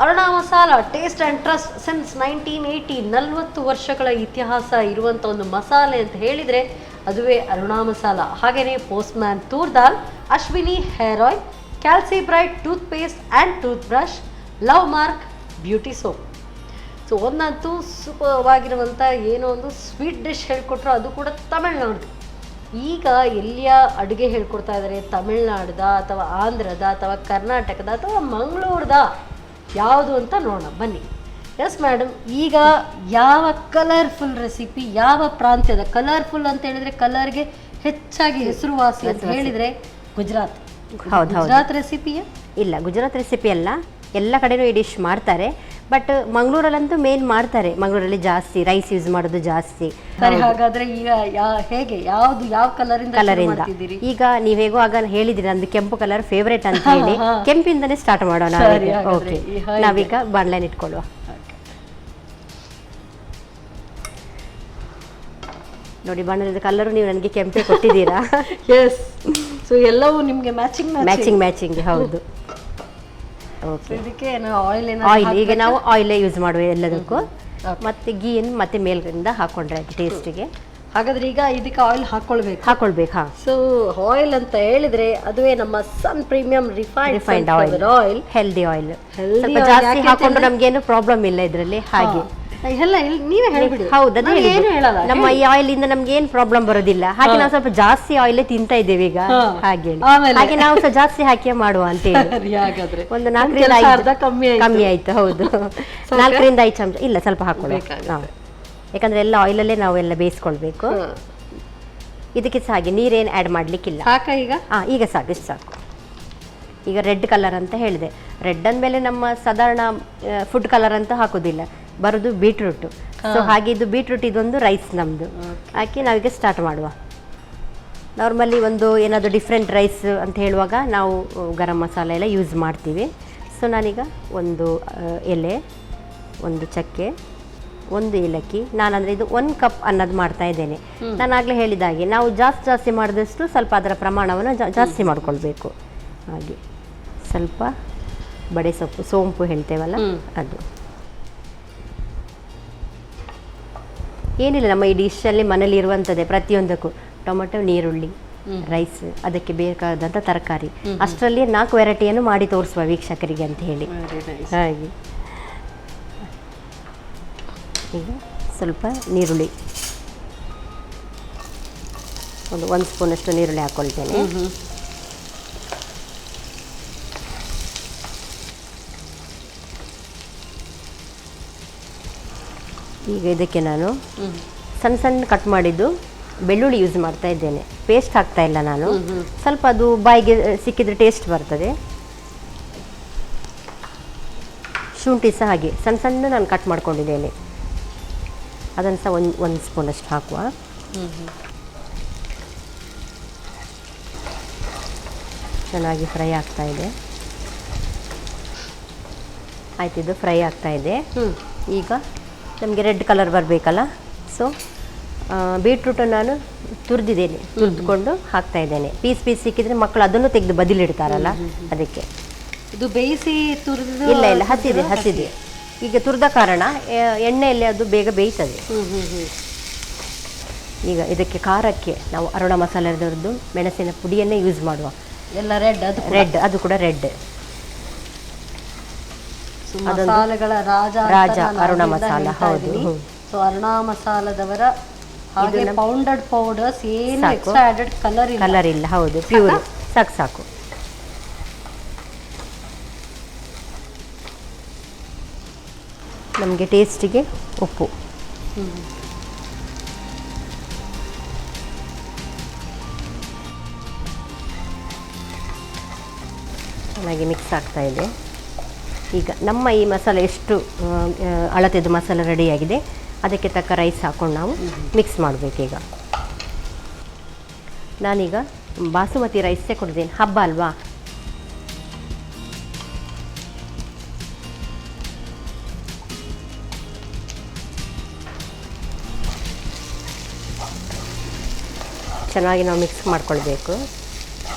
Aruna masala taste and trust since 1980. 40 ವರ್ಷಗಳ ಇತಿಹಾಸ ಇರುವಂಥ ಒಂದು ಮಸಾಲೆ ಅಂತ ಹೇಳಿದರೆ ಅದುವೇ ಅರುಣಾ ಮಸಾಲ. ಹಾಗೆಯೇ postman toor dal, Ashwini hair oil, calci bright toothpaste and toothbrush, love mark beauty soap. So ಒಂದಂತೂ ಸೂಪರ್ವಾಗಿರುವಂಥ ಏನೋ ಒಂದು ಸ್ವೀಟ್ ಡಿಶ್ ಹೇಳ್ಕೊಟ್ರು, ಅದು ಕೂಡ ತಮಿಳ್ನಾಡು. ಈಗ ಎಲ್ಲಿಯ ಅಡುಗೆ ಹೇಳ್ಕೊಡ್ತಾ ಇದ್ದಾರೆ, ತಮಿಳ್ನಾಡ್ದ ಅಥವಾ ಆಂಧ್ರದ ಅಥವಾ ಕರ್ನಾಟಕದ ಅಥವಾ ಮಂಗಳೂರದ ಯಾವುದು ಅಂತ ನೋಡೋಣ ಬನ್ನಿ. ಎಸ್ ಮೇಡಮ್, ಈಗ ಯಾವ ಕಲರ್ಫುಲ್ ರೆಸಿಪಿ, ಯಾವ ಪ್ರಾಂತ್ಯದ ಕಲರ್ಫುಲ್ ಅಂತ ಹೇಳಿದರೆ ಕಲರ್ಗೆ ಹೆಚ್ಚಾಗಿ ಹೆಸರುವಾಸಿ ಅಂತ ಹೇಳಿದರೆ ಗುಜರಾತ್. ಹೌದು, ಗುಜರಾತ್ ರೆಸಿಪಿಯೇ? ಇಲ್ಲ, ಗುಜರಾತ್ ರೆಸಿಪಿ ಅಲ್ಲ, ಎಲ್ಲ ಕಡೆನೂ ಈ ಡಿಶ್ ಮಾಡ್ತಾರೆ. ಬಟ್ ಮಂಗಳೂರಲ್ಲಂತೂ ಮೇನ್ ಮಾಡ್ತಾರೆ. ಮಂಗಳೂರಲ್ಲಿ ಜಾಸ್ತಿ ರೈಸ್ ಯೂಸ್ ಮಾಡೋದು ಜಾಸ್ತಿ. ಸರಿ, ಹಾಗಾದ್ರೆ ಈಗ ಹೇಗೆ ಯಾವ ಕಲರಿಂದ ಈಗ ನೀವ್ ಹೇಗೋ ಆಗ ಹೇಳಿದ್ರಿ ನಂದು ಕೆಂಪು ಕಲರ್ ಫೇವ್ರೇಟ್ ಅಂತ ಹೇಳಿ, ಕೆಂಪಿಂದನೇ ಸ್ಟಾರ್ಟ್ ಮಾಡೋಣ. ಓಕೆ, ನಾವೀಗ ಬಾಣ್ಲೆನ್ ಇಟ್ಕೊಳ್ಳುವ. ನೋಡಿ, ಬಣ್ಣದ ಕಲರು ನೀವು ನನಗೆ ಕೆಂಪೆ ಕೊಟ್ಟಿದ್ದೀರಾ. ಎಸ್, ಸೊ ಎಲ್ಲವೂ ನಿಮಗೆ ಮ್ಯಾಚಿಂಗ್ ಮ್ಯಾಚಿಂಗ್ ಹೌದು. ಓಕೆ, ಇದಕ್ಕೆ ಆಯಿಲ್ ಆಯಿಲ್ ಈಗ ನಾವು ಆಯಿಲೇ ಯೂಸ್ ಮಾಡುವ ಎಲ್ಲದಕ್ಕೂ. ಮತ್ತೆ ಗೀಯನ್ನು ಮತ್ತೆ ಮೇಲ್ಗಡೆಯಿಂದ ಹಾಕೊಂಡ್ರೆ ಆಯ್ತು ಟೇಸ್ಟಿಗೆ. ಹಾಗಾದ್ರೆ ಈಗ ಇದಕ್ಕೆ ಆಯಿಲ್ ಹಾಕೊಳ್ಬೇಕು. ಹಾ. ಸೊ ಆಯಿಲ್ ಅಂತ ಹೇಳಿದ್ರೆ ಅದುವೇ ನಮ್ಮ sun premium refined oil, healthy oil. ಸ್ವಲ್ಪ ಜಾಸ್ತಿ ಹಾಕೊಂಡ್ರೆ ನಮ್ಗೇನು ಪ್ರಾಬ್ಲಮ್ ಇಲ್ಲ ಇದರಲ್ಲಿ. ಹಾಗೆ ಎಲ್ಲ ನೀವೇ ಹೇಳ್ಬಿಡಿ. ಹೌದು, ಅದೇ ನಮ್ಮ ಈ ಆಯಿಲ್ ಇಂದ ನಮ್ಗೆ ಏನ್ ಪ್ರಾಬ್ಲಮ್ ಬರೋದಿಲ್ಲ. ಹಾಗೆ ನಾವು ಸ್ವಲ್ಪ ಜಾಸ್ತಿ ಆಯಿಲ್ ತಿಂತಾ ಇದ್ದೇವೆ ಈಗ. ಹಾಗೆ ನಾವು ಸ್ವಲ್ಪ ಜಾಸ್ತಿ ಹಾಕಿ ಮಾಡುವ ಅಂತ ಹೇಳಿ ಹಾಗಾದ್ರೆ ಒಂದು 4ರಿಂದ 5 ಕಮ್ಮಿ ಆಯ್ತು. ಹೌದು, 4ರಿಂದ 5 ಚಮಚ ಇಲ್ಲ ಸ್ವಲ್ಪ ಹಾಕೊಳ್ಳೋಣ. ಯಾಕಂದ್ರೆ ಎಲ್ಲ ಆಯಿಲಲ್ಲೇ ನಾವೆಲ್ಲ ಬೇಯಿಸ್ಕೊಳ್ಬೇಕು. ಇದಕ್ಕೆ ಸಹ ಹಾಗೆ ನೀರೇನು ಆ್ಯಡ್ ಮಾಡ್ಲಿಕ್ಕಿಲ್ಲ. ಈಗ ಸಾಕು, ಇಷ್ಟು ಸಾಕು. ಈಗ ರೆಡ್ ಕಲರ್ ಅಂತ ಹೇಳಿದೆ. ರೆಡ್ ಅಂದಮೇಲೆ ನಮ್ಮ ಸಾಧಾರಣ ಫುಡ್ ಕಲರ್ ಅಂತ ಹಾಕೋದಿಲ್ಲ, ಬರೋದು ಬೀಟ್ರೂಟ್. ಸೊ ಹಾಗೆ ಇದು ಬೀಟ್ರೂಟ್, ಇದೊಂದು ರೈಸ್ ನಮ್ಮದು ಹಾಕಿ ನಾವೀಗ ಸ್ಟಾರ್ಟ್ ಮಾಡುವ. ನಾರ್ಮಲಿ ಒಂದು ಏನಾದರೂ ಡಿಫ್ರೆಂಟ್ ರೈಸ್ ಅಂತ ಹೇಳುವಾಗ ನಾವು ಗರಂ ಮಸಾಲೆ ಎಲ್ಲ ಯೂಸ್ ಮಾಡ್ತೀವಿ. ಸೊ ನಾನೀಗ ಒಂದು ಎಲೆ, ಒಂದು ಚಕ್ಕೆ, ಒಂದು ಏಲಕ್ಕಿ, ನಾನಂದರೆ ಇದು 1 ಕಪ್ ಅನ್ನೋದು ಮಾಡ್ತಾ ಇದ್ದೇನೆ. ನಾನು ಆಗಲೇ ಹೇಳಿದ ಹಾಗೆ ನಾವು ಜಾಸ್ತಿ ಮಾಡಿದಷ್ಟು ಸ್ವಲ್ಪ ಅದರ ಪ್ರಮಾಣವನ್ನು ಜಾಸ್ತಿ ಮಾಡ್ಕೊಳ್ಬೇಕು. ಹಾಗೆ ಸ್ವಲ್ಪ ಬಡೆ ಸೊಪ್ಪು, ಸೋಂಪು ಹೇಳ್ತೇವಲ್ಲ ಅದು. ಏನಿಲ್ಲ, ನಮ್ಮ ಈ ಡಿಶಲ್ಲಿ ಮನೇಲಿ ಇರುವಂಥದ್ದೇ ಪ್ರತಿಯೊಂದಕ್ಕೂ. ಟೊಮೆಟೊ, ನೀರುಳ್ಳಿ, ರೈಸ್, ಅದಕ್ಕೆ ಬೇಕಾದಂಥ ತರಕಾರಿ, ಅಷ್ಟರಲ್ಲಿ 4 ವೆರೈಟಿಯನ್ನು ಮಾಡಿ ತೋರಿಸುವ ವೀಕ್ಷಕರಿಗೆ ಅಂತ ಹೇಳಿ. ಹಾಗೆ ಈಗ ಸ್ವಲ್ಪ ನೀರುಳ್ಳಿ, ಒಂದು 1 ಸ್ಪೂನಷ್ಟು ನೀರುಳ್ಳಿ ಹಾಕ್ಕೊಳ್ತೇನೆ. ಈಗ ಇದಕ್ಕೆ ನಾನು ಸಣ್ಣ ಕಟ್ ಮಾಡಿದ್ದು ಬೆಳ್ಳುಳ್ಳಿ ಯೂಸ್ ಮಾಡ್ತಾ ಇದ್ದೇನೆ. ಪೇಸ್ಟ್ ಹಾಕ್ತಾ ಇಲ್ಲ ನಾನು. ಸ್ವಲ್ಪ ಅದು ಬಾಯಿಗೆ ಸಿಕ್ಕಿದ್ರೆ ಟೇಸ್ಟ್ ಬರ್ತದೆ. ಶುಂಠಿ ಸಹ ಹಾಗೆ ಸಣ್ಣ ನಾನು ಕಟ್ ಮಾಡ್ಕೊಂಡಿದ್ದೇನೆ. ಅದನ್ನು ಸಹ ಒಂದು ಸ್ಪೂನಷ್ಟು ಹಾಕುವ. ಚೆನ್ನಾಗಿ ಫ್ರೈ ಆಗ್ತಾ ಇದೆ. ಆಯ್ತು, ಇದು ಫ್ರೈ ಆಗ್ತಾ ಇದೆ. ಈಗ ನಮಗೆ ರೆಡ್ ಕಲರ್ ಬರಬೇಕಲ್ಲ. ಸೊ ಬೀಟ್ರೂಟನ್ನು ನಾನು ತುರಿದುಕೊಂಡು ಹಾಕ್ತಾ ಇದ್ದೇನೆ. ಪೀಸ್ ಸಿಕ್ಕಿದ್ರೆ ಮಕ್ಕಳು ಅದನ್ನು ತೆಗೆದು ಬದಿಲಿಡ್ತಾರಲ್ಲ, ಅದಕ್ಕೆ. ಇದು ಬೇಯಿಸಿ ತುರಿದು? ಇಲ್ಲ, ಹಸಿದೆ. ಈಗ ತುರಿದ ಕಾರಣ ಎಣ್ಣೆಯಲ್ಲಿ ಅದು ಬೇಗ ಬೇಯ್ತದೆ. ಈಗ ಇದಕ್ಕೆ ಖಾರಕ್ಕೆ ನಾವು ಅರುಣ ಮಸಾಲೆದವ್ರದ್ದು ಮೆಣಸಿನ ಪುಡಿಯನ್ನೇ ಯೂಸ್ ಮಾಡುವ. ಎಲ್ಲ ರೆಡ್, ಅದು ಕೂಡ ರೆಡ್. ಮಸಾಲೆಗಳ ರಾಜ ಅರುಣ ಮಸಾಲ. ಹೌದು. ಸೊ ಅರುಣ ಮಸಾಲದವರ ಹಾಗೆ ಪೌಂಡೆಡ್ ಪೌಡರ್ಸ್, ಏನು ಎಕ್ಸ್ಟ್ರಾ ಆಡೆಡ್ ಕಲರ್ ಇಲ್ಲ. ಹೌದು, ಪ್ಯೂರ್. ಸಾಕು. ನಮಗೆ ಟೇಸ್ಟಿಗೆ ಉಪ್ಪು. ಚೆನ್ನಾಗಿ ಮಿಕ್ಸ್ ಆಗ್ತಾ ಇದೆ. ಈಗ ನಮ್ಮ ಈ ಮಸಾಲೆ ಎಷ್ಟು ಅಳತೆದು ಮಸಾಲೆ ರೆಡಿಯಾಗಿದೆ, ಅದಕ್ಕೆ ತಕ್ಕ ರೈಸ್ ಹಾಕ್ಕೊಂಡು ನಾವು ಮಿಕ್ಸ್ ಮಾಡಬೇಕೀಗ. ನಾನೀಗ ಬಾಸುಮತಿ ರೈಸೇ ಕೊಡ್ತೇನೆ, ಹಬ್ಬ ಅಲ್ವಾ. ಚೆನ್ನಾಗಿ ನಾವು ಮಿಕ್ಸ್ ಮಾಡ್ಕೊಳ್ಬೇಕು.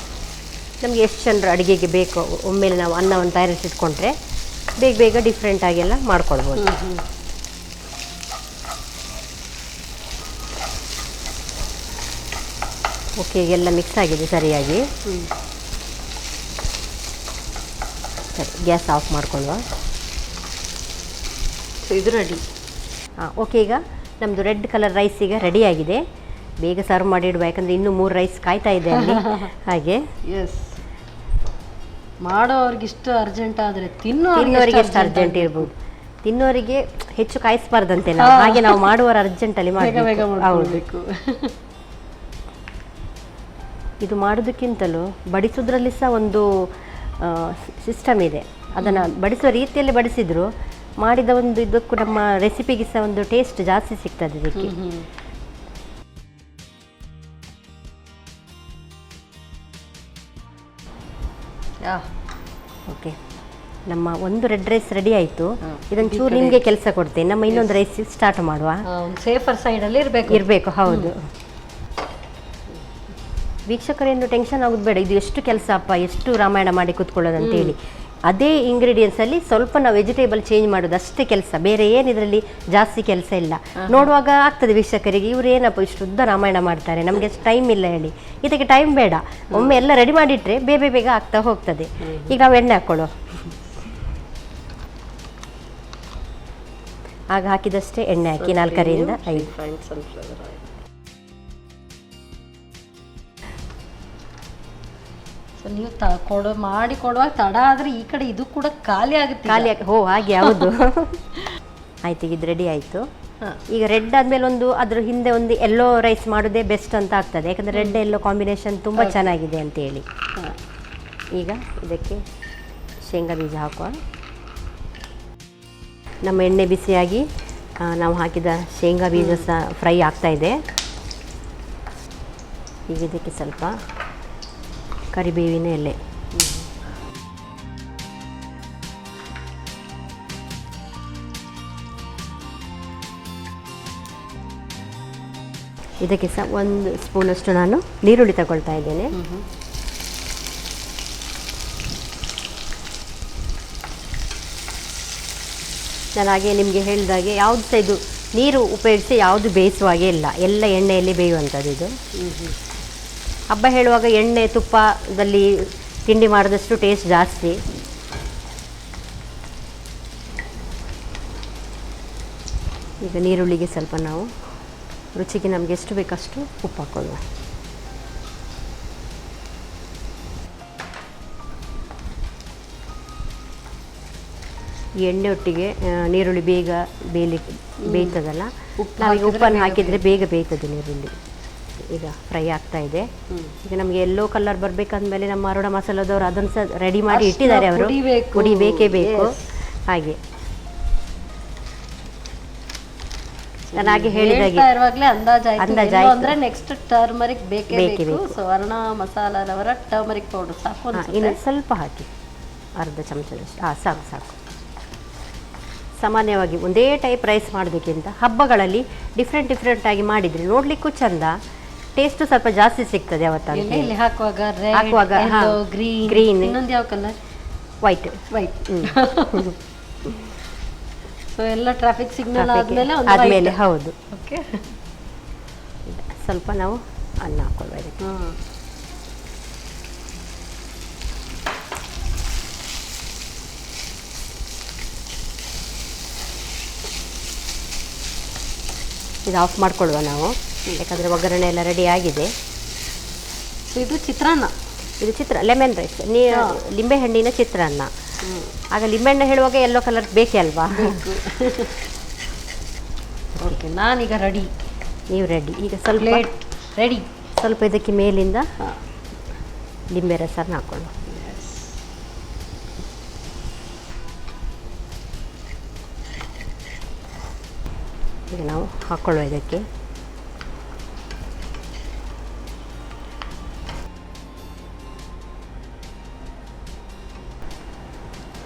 ನಮಗೆ ಎಷ್ಟು ಜನರು ಅಡುಗೆಗೆ ಬೇಕು ಒಮ್ಮೆಲೆ ನಾವು ಅನ್ನವನ್ನು ತಯಾರಿಸಿಟ್ಕೊಂಡ್ರೆ ಬೇಗ ಡಿಫ್ರೆಂಟಾಗೆಲ್ಲ ಮಾಡ್ಕೊಳ್ಬೋದು. ಓಕೆ, ಎಲ್ಲ ಮಿಕ್ಸ್ ಆಗಿದೆ ಸರಿಯಾಗಿ. ಸರಿ, ಗ್ಯಾಸ್ ಆಫ್ ಮಾಡ್ಕೊಳ್ಳುವ. ಇದು ರೆಡಿ. ಓಕೆ, ಈಗ ನಮ್ಮದು ರೆಡ್ ಕಲರ್ ರೈಸ್ ಈಗ ರೆಡಿಯಾಗಿದೆ. ಬೇಗ ಸರ್ವ್ ಮಾಡಿ ಇಡುವ, ಯಾಕಂದರೆ ಇನ್ನೂ 3 ರೈಸ್ ಕಾಯ್ತಾ ಇದೆ ಅಲ್ಲಿ. ಹಾಗೆ ಮಾಡೋರಿಗೆ ಇಷ್ಟು ಅರ್ಜೆಂಟ್ ಆದರೆ ತಿನ್ನೋರಿಗೆ ಎಷ್ಟು ಅರ್ಜೆಂಟ್ ಇರ್ಬೋದು. ತಿನ್ನೋರಿಗೆ ಹೆಚ್ಚು ಕಾಯಿಸಬಾರ್ದಂತೆ ನಾವು. ಹಾಗೆ ನಾವು ಮಾಡುವವರು ಅರ್ಜೆಂಟಲ್ಲಿ ಮಾಡಬೇಕು. ಇದು ಮಾಡೋದಕ್ಕಿಂತಲೂ ಬಡಿಸೋದ್ರಲ್ಲಿ ಸಹ ಒಂದು ಸಿಸ್ಟಮ್ ಇದೆ. ಅದನ್ನು ಬಡಿಸುವ ರೀತಿಯಲ್ಲಿ ಬಡಿಸಿದ್ರು ಮಾಡಿದ ಒಂದು ಇದಕ್ಕೂ ನಮ್ಮ ರೆಸಿಪಿಗೆ ಸಹ ಒಂದು ಟೇಸ್ಟ್ ಜಾಸ್ತಿ ಸಿಗ್ತದೆ ಇದಕ್ಕೆ. ಓಕೆ, ನಮ್ಮ ಒಂದು ರೆಡ್ ರೈಸ್ ರೆಡಿ ಆಯಿತು. ಇದನ್ನು ಚೂರು ನಿಮಗೆ ಕೆಲಸ ಕೊಡ್ತೇನೆ. ನಮ್ಮ ಇನ್ನೊಂದು ರೈಸ್ ಸ್ಟಾರ್ಟ್ ಮಾಡುವ. ಸೇಫರ್ ಸೈಡಲ್ಲಿ ಇರಬೇಕು. ಹೌದು. ವೀಕ್ಷಕರೇನು ಟೆನ್ಷನ್ ಆಗೋದು ಬೇಡ, ಇದು ಎಷ್ಟು ಕೆಲಸ ಅಪ್ಪ, ಎಷ್ಟು ರಾಮಾಯಣ ಮಾಡಿ ಕೂತ್ಕೊಳ್ಳೋದು ಅಂತೇಳಿ. ಅದೇ ಇಂಗ್ರೀಡಿಯೆಂಟ್ಸಲ್ಲಿ ಸ್ವಲ್ಪ ನಾವು ವೆಜಿಟೇಬಲ್ ಚೇಂಜ್ ಮಾಡೋದು ಅಷ್ಟೇ ಕೆಲಸ, ಬೇರೆ ಏನು ಇದರಲ್ಲಿ ಜಾಸ್ತಿ ಕೆಲಸ ಇಲ್ಲ. ನೋಡುವಾಗ ಆಗ್ತದೆ ವೀಕ್ಷಕರಿಗೆ, ಇವ್ರು ಏನಪ್ಪ ಇಷ್ಟು ಉದ್ದ ರಾಮಾಯಣ ಮಾಡ್ತಾರೆ, ನಮಗೆ ಟೈಮ್ ಇಲ್ಲ ಹೇಳಿ. ಇದಕ್ಕೆ ಟೈಮ್ ಬೇಡ, ಒಮ್ಮೆ ಎಲ್ಲ ರೆಡಿ ಮಾಡಿಟ್ರೆ ಬೇಗ ಬೇಗ ಆಗ್ತಾ ಹೋಗ್ತದೆ. ಈಗ ನಾವು ಎಣ್ಣೆ ಹಾಕ್ಕೊಳ್ಳೋ, ಆಗ ಹಾಕಿದಷ್ಟೇ ಎಣ್ಣೆ ಹಾಕಿ 4ರಿಂದ 5. ಸೊ ನೀವು ಮಾಡಿ ಕೊಡುವಾಗ ತಡ ಆದರೆ ಈ ಕಡೆ ಇದು ಕೂಡ ಖಾಲಿ ಆಗುತ್ತೆ. ಹಾಗೆ ಹೌದು. ಆಯ್ತು, ಈಗ ಇದು ರೆಡಿ ಆಯಿತು. ಈಗ ರೆಡ್ ಆದಮೇಲೆ ಅದ್ರ ಹಿಂದೆ ಒಂದು ಎಲ್ಲೋ ರೈಸ್ ಮಾಡೋದೇ ಬೆಸ್ಟ್ ಅಂತ ಆಗ್ತದೆ, ಯಾಕಂದರೆ ರೆಡ್ ಎಲ್ಲೋ ಕಾಂಬಿನೇಷನ್ ತುಂಬ ಚೆನ್ನಾಗಿದೆ ಅಂತೇಳಿ. ಈಗ ಇದಕ್ಕೆ ಶೇಂಗಾ ಬೀಜ ಹಾಕುವ. ನಮ್ಮ ಎಣ್ಣೆ ಬಿಸಿಯಾಗಿ ನಾವು ಹಾಕಿದ ಶೇಂಗಾ ಬೀಜ ಸಹ ಫ್ರೈ ಆಗ್ತಾಯಿದೆ. ಈಗ ಇದಕ್ಕೆ ಸ್ವಲ್ಪ ಕರಿಬೇವಿನ ಎಲೆ, ಇದಕ್ಕೆ ಸಹ 1 ಸ್ಪೂನಷ್ಟು ನಾನು ನೀರುಳ್ಳಿ ತಗೊಳ್ತಾ ಇದ್ದೇನೆ. ನಾನು ಹಾಗೆ ನಿಮಗೆ ಹೇಳಿದಾಗೆ ಯಾವುದು ಸಹ ಇದು ನೀರು ಉಪಯೋಗಿಸಿ ಯಾವುದು ಬೇಯಿಸುವ ಹಾಗೆ ಇಲ್ಲ, ಎಲ್ಲ ಎಣ್ಣೆಯಲ್ಲಿ ಬೇಯುವಂಥದ್ದು ಇದು. ಹಬ್ಬ ಹೇಳುವಾಗ ಎಣ್ಣೆ ತುಪ್ಪದಲ್ಲಿ ತಿಂಡಿ ಮಾಡಿದಷ್ಟು ಟೇಸ್ಟ್ ಜಾಸ್ತಿ. ಈಗ ನೀರುಳ್ಳಿಗೆ ಸ್ವಲ್ಪ ನಾವು ರುಚಿಗೆ ನಮಗೆ ಎಷ್ಟು ಬೇಕಷ್ಟು ಉಪ್ಪು ಹಾಕೊಳ್ಳುವ. ಈ ಎಣ್ಣೆ ಒಟ್ಟಿಗೆ ನೀರುಳ್ಳಿ ಬೇಗ ಬೇಯ್ತದಲ್ಲ, ನಾವೀಗ ಉಪ್ಪನ್ನು ಹಾಕಿದರೆ ಬೇಗ ಬೇಯ್ತದೆ ನೀರುಳ್ಳಿ. ಈಗ ಫ್ರೈ ಆಗ್ತಾ ಇದೆ. ಈಗ ನಮಗೆ ಎಲ್ಲೋ ಕಲರ್ ಬರಬೇಕಂದ್ಮೇಲೆ ನಮ್ಮ ಅರುಣ ಮಸಾಲದವರು ಅದನ್ನು ಸಹ ರೆಡಿ ಮಾಡಿ ಇಟ್ಟಿದ್ದಾರೆ, ಅವರು ಪುಡಿ ಬೇಕೇ ಬೇಕು. ಹಾಗೆ ನಾನು ಹಾಗೆ ಹೇಳಿದಾಗೆ ಅಂದ್ರೆ ನೆಕ್ಸ್ಟ್ ಟರ್ಮರಿಕ್ ಬೇಕೇ ಬೇಕು. ಸೊ ಅರುಣ ಮಸಾಲದವರ ಟರ್ಮರಿಕ್ ಪೌಡರ್ ಸಾಕು. ಇನ್ನು ಸ್ವಲ್ಪ ಹಾಕಿ, ಅರ್ಧ ಚಮಚದಷ್ಟು. ಸಾಕು ಸಾಕು. ಸಾಮಾನ್ಯವಾಗಿ ಒಂದೇ ಟೈಪ್ ರೈಸ್ ಮಾಡೋದಕ್ಕಿಂತ ಹಬ್ಬಗಳಲ್ಲಿ ಡಿಫ್ರೆಂಟ್ ಆಗಿ ಮಾಡಿದರೆ ನೋಡಲಿಕ್ಕೂ ಚಂದ, ಟೇಸ್ಟು ಸ್ವಲ್ಪ ಜಾಸ್ತಿ ಸಿಗ್ತದೆ. ಅವತ್ತು ಹಾಕುವಾಗ ಗ್ರೀನ್, ಇನ್ನೊಂದು ಯಾವ ಕಲರ್? ವೈಟ್. ಸೊ ಎಲ್ಲ ಟ್ರಾಫಿಕ್ ಸಿಗ್ನಲ್ ಆದಮೇಲೆ ಹೌದು. ಓಕೆ, ಸ್ವಲ್ಪ ನಾವು ಅನ್ನ ಹಾಕೊಳ್ಳುವ ಇದಕ್ಕೆ. ಇದು ಆಫ್ ಮಾಡ್ಕೊಳ್ಳುವ ನಾವು, ಯಾಕಂದರೆ ಒಗ್ಗರಣೆ ಎಲ್ಲ ರೆಡಿ ಆಗಿದೆ. ಇದು ಚಿತ್ರಾನ್ನ, ಇದು ಲೆಮನ್ ರೈಸ್, ಲಿಂಬೆಹಣ್ಣಿನ ಚಿತ್ರಾನ್ನ. ಆಗ ಲಿಂಬೆಹಣ್ಣು ಹೇಳುವಾಗ ಎಲ್ಲೋ ಕಲರ್ ಬೇಕೇ ಅಲ್ವಾ? ಓಕೆ, ನಾನೀಗ ರೆಡಿ, ನೀವು ರೆಡಿ. ಈಗ ಸ್ವಲ್ಪ ರೆಡಿ. ಸ್ವಲ್ಪ ಇದಕ್ಕೆ ಮೇಲಿಂದ ಲಿಂಬೆ ರಸನ ಹಾಕೊಳ್ಳುವ. ಈಗ ನಾವು ಹಾಕ್ಕೊಳ್ಳುವ ಇದಕ್ಕೆ.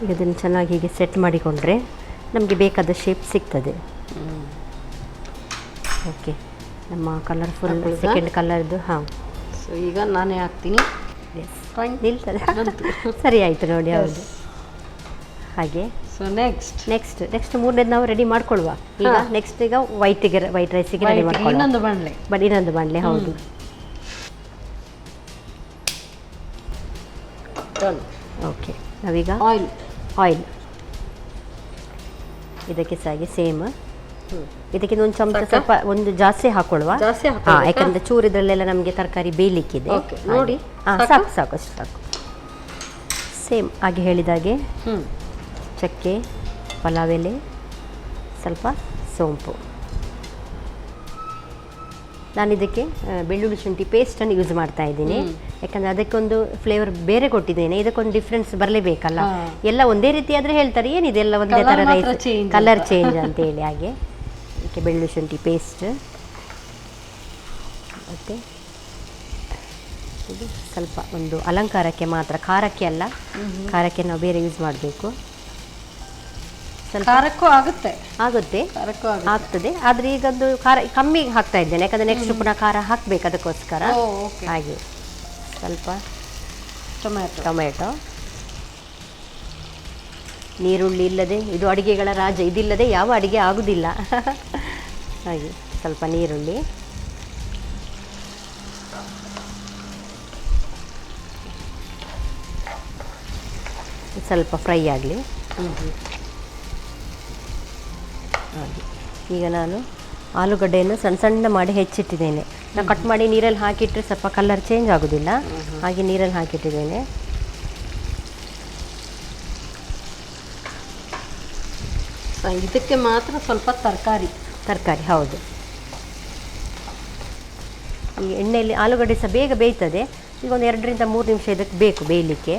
ಈಗ ಇದನ್ನು ಚೆನ್ನಾಗಿ ಹೀಗೆ ಸೆಟ್ ಮಾಡಿಕೊಂಡ್ರೆ ನಮಗೆ ಬೇಕಾದ ಶೇಪ್ ಸಿಗ್ತದೆ. ಓಕೆ, ನಮ್ಮ ಕಲರ್ಫುಲ್ ಸೆಕೆಂಡ್ ಕಲರ್ದು. ಸೊ ಈಗ ನಾನೇ ಹಾಕ್ತೀನಿ. ನಿಲ್ತದೆ, ಸರಿ ಆಯಿತು ನೋಡಿ. ಹೌದು, ಹಾಗೆ. ಸೊ ನೆಕ್ಸ್ಟ್ ಮೂರನೇದು ನಾವು ರೆಡಿ ಮಾಡ್ಕೊಳ್ಳುವ. ಈಗ ನೆಕ್ಸ್ಟ್ ಈಗ ವೈಟ್ ರೈಸಿಗೆ ರೆಡಿ ಮಾಡ್ಕೊಳ್ಳುವ. ಇನ್ನೊಂದು ಬಾಣಲೆ. ಹೌದು. ಓಕೆ, ನಾವೀಗ ಆಯಿಲ್ ಇದಕ್ಕೆ ಸಹ ಸೇಮ್. ಇದಕ್ಕೆ ಒಂದು ಚಮಚ ಸ್ವಲ್ಪ ಒಂದು ಜಾಸ್ತಿ ಹಾಕೊಳ್ಳುವ, ಯಾಕಂದರೆ ಚೂರು ಇದರಲ್ಲೆಲ್ಲ ನಮಗೆ ತರಕಾರಿ ಬೇಯಲಿಕ್ಕಿದೆ ನೋಡಿ. ಸಾಕು ಅಷ್ಟು ಸಾಕು. ಸೇಮ್ ಹಾಗೆ ಹೇಳಿದಾಗೆ ಚಕ್ಕೆ, ಪಲಾವ್ ಎಲೆ, ಸ್ವಲ್ಪ ಸೋಂಪು. ನಾನು ಇದಕ್ಕೆ ಬೆಳ್ಳುಳ್ಳಿ ಶುಂಠಿ ಪೇಸ್ಟನ್ನು ಯೂಸ್ ಮಾಡ್ತಾ ಇದ್ದೀನಿ, ಯಾಕಂದರೆ ಅದಕ್ಕೊಂದು ಫ್ಲೇವರ್ ಬೇರೆ ಕೊಟ್ಟಿದ್ದೇನೆ. ಇದಕ್ಕೊಂದು ಡಿಫ್ರೆನ್ಸ್ ಬರಲೇಬೇಕಲ್ಲ. ಎಲ್ಲ ಒಂದೇ ರೀತಿ ಆದರೆ ಹೇಳ್ತಾರೆ ಏನಿದೆ ಎಲ್ಲ ಒಂದೇ ಥರ ರೈಸ್, ಕಲರ್ ಚೇಂಜ್ ಅಂತೇಳಿ. ಹಾಗೆ ಇದಕ್ಕೆ ಬೆಳ್ಳುಳ್ಳಿ ಶುಂಠಿ ಪೇಸ್ಟ್, ಮತ್ತು ಇದು ಸ್ವಲ್ಪ ಒಂದು ಅಲಂಕಾರಕ್ಕೆ ಮಾತ್ರ, ಖಾರಕ್ಕೆ ಅಲ್ಲ. ಖಾರಕ್ಕೆ ನಾವು ಬೇರೆ ಯೂಸ್ ಮಾಡಬೇಕು. ಖಾರಕ್ಕೂ ಆಗುತ್ತೆ, ಆಗ್ತದೆ. ಆದರೆ ಈಗೊಂದು ಖಾರ ಕಮ್ಮಿ ಹಾಕ್ತಾ ಇದ್ದೇನೆ, ಯಾಕಂದರೆ ನೆಕ್ಸ್ಟ್ ಪುನಃ ಖಾರ ಹಾಕಬೇಕು, ಅದಕ್ಕೋಸ್ಕರ. ಹಾಗೆ ಸ್ವಲ್ಪ ಟೊಮ್ಯಾಟೊ. ನೀರುಳ್ಳಿ ಇಲ್ಲದೆ ಇದು ಅಡುಗೆಗಳ ರಾಜ, ಇದಿಲ್ಲದೆ ಯಾವ ಅಡುಗೆ ಆಗುವುದಿಲ್ಲ. ಹಾಗೆ ಸ್ವಲ್ಪ ನೀರುಳ್ಳಿ, ಸ್ವಲ್ಪ ಫ್ರೈ ಆಗಲಿ. ಹಾಗೆ ಈಗ ನಾನು ಆಲೂಗಡ್ಡೆಯನ್ನು ಸಣ್ಣ ಸಣ್ಣ ಮಾಡಿ ಹೆಚ್ಚಿಟ್ಟಿದ್ದೇನೆ. ನಾನು ಕಟ್ ಮಾಡಿ ನೀರಲ್ಲಿ ಹಾಕಿಟ್ಟರೆ ಸ್ವಲ್ಪ ಕಲರ್ ಚೇಂಜ್ ಆಗೋದಿಲ್ಲ, ಹಾಗೆ ನೀರಲ್ಲಿ ಹಾಕಿಟ್ಟಿದ್ದೇನೆ. ಇದಕ್ಕೆ ಮಾತ್ರ ಸ್ವಲ್ಪ ತರಕಾರಿ. ಹೌದು. ಈ ಎಣ್ಣೆಯಲ್ಲಿ ಆಲೂಗಡ್ಡೆ ಸಹ ಬೇಗ ಬೇಯ್ತದೆ. ಈಗ ಒಂದು 2 ರಿಂದ 3 ನಿಮಿಷ ಇದಕ್ಕೆ ಬೇಕು ಬೇಯಲಿಕ್ಕೆ.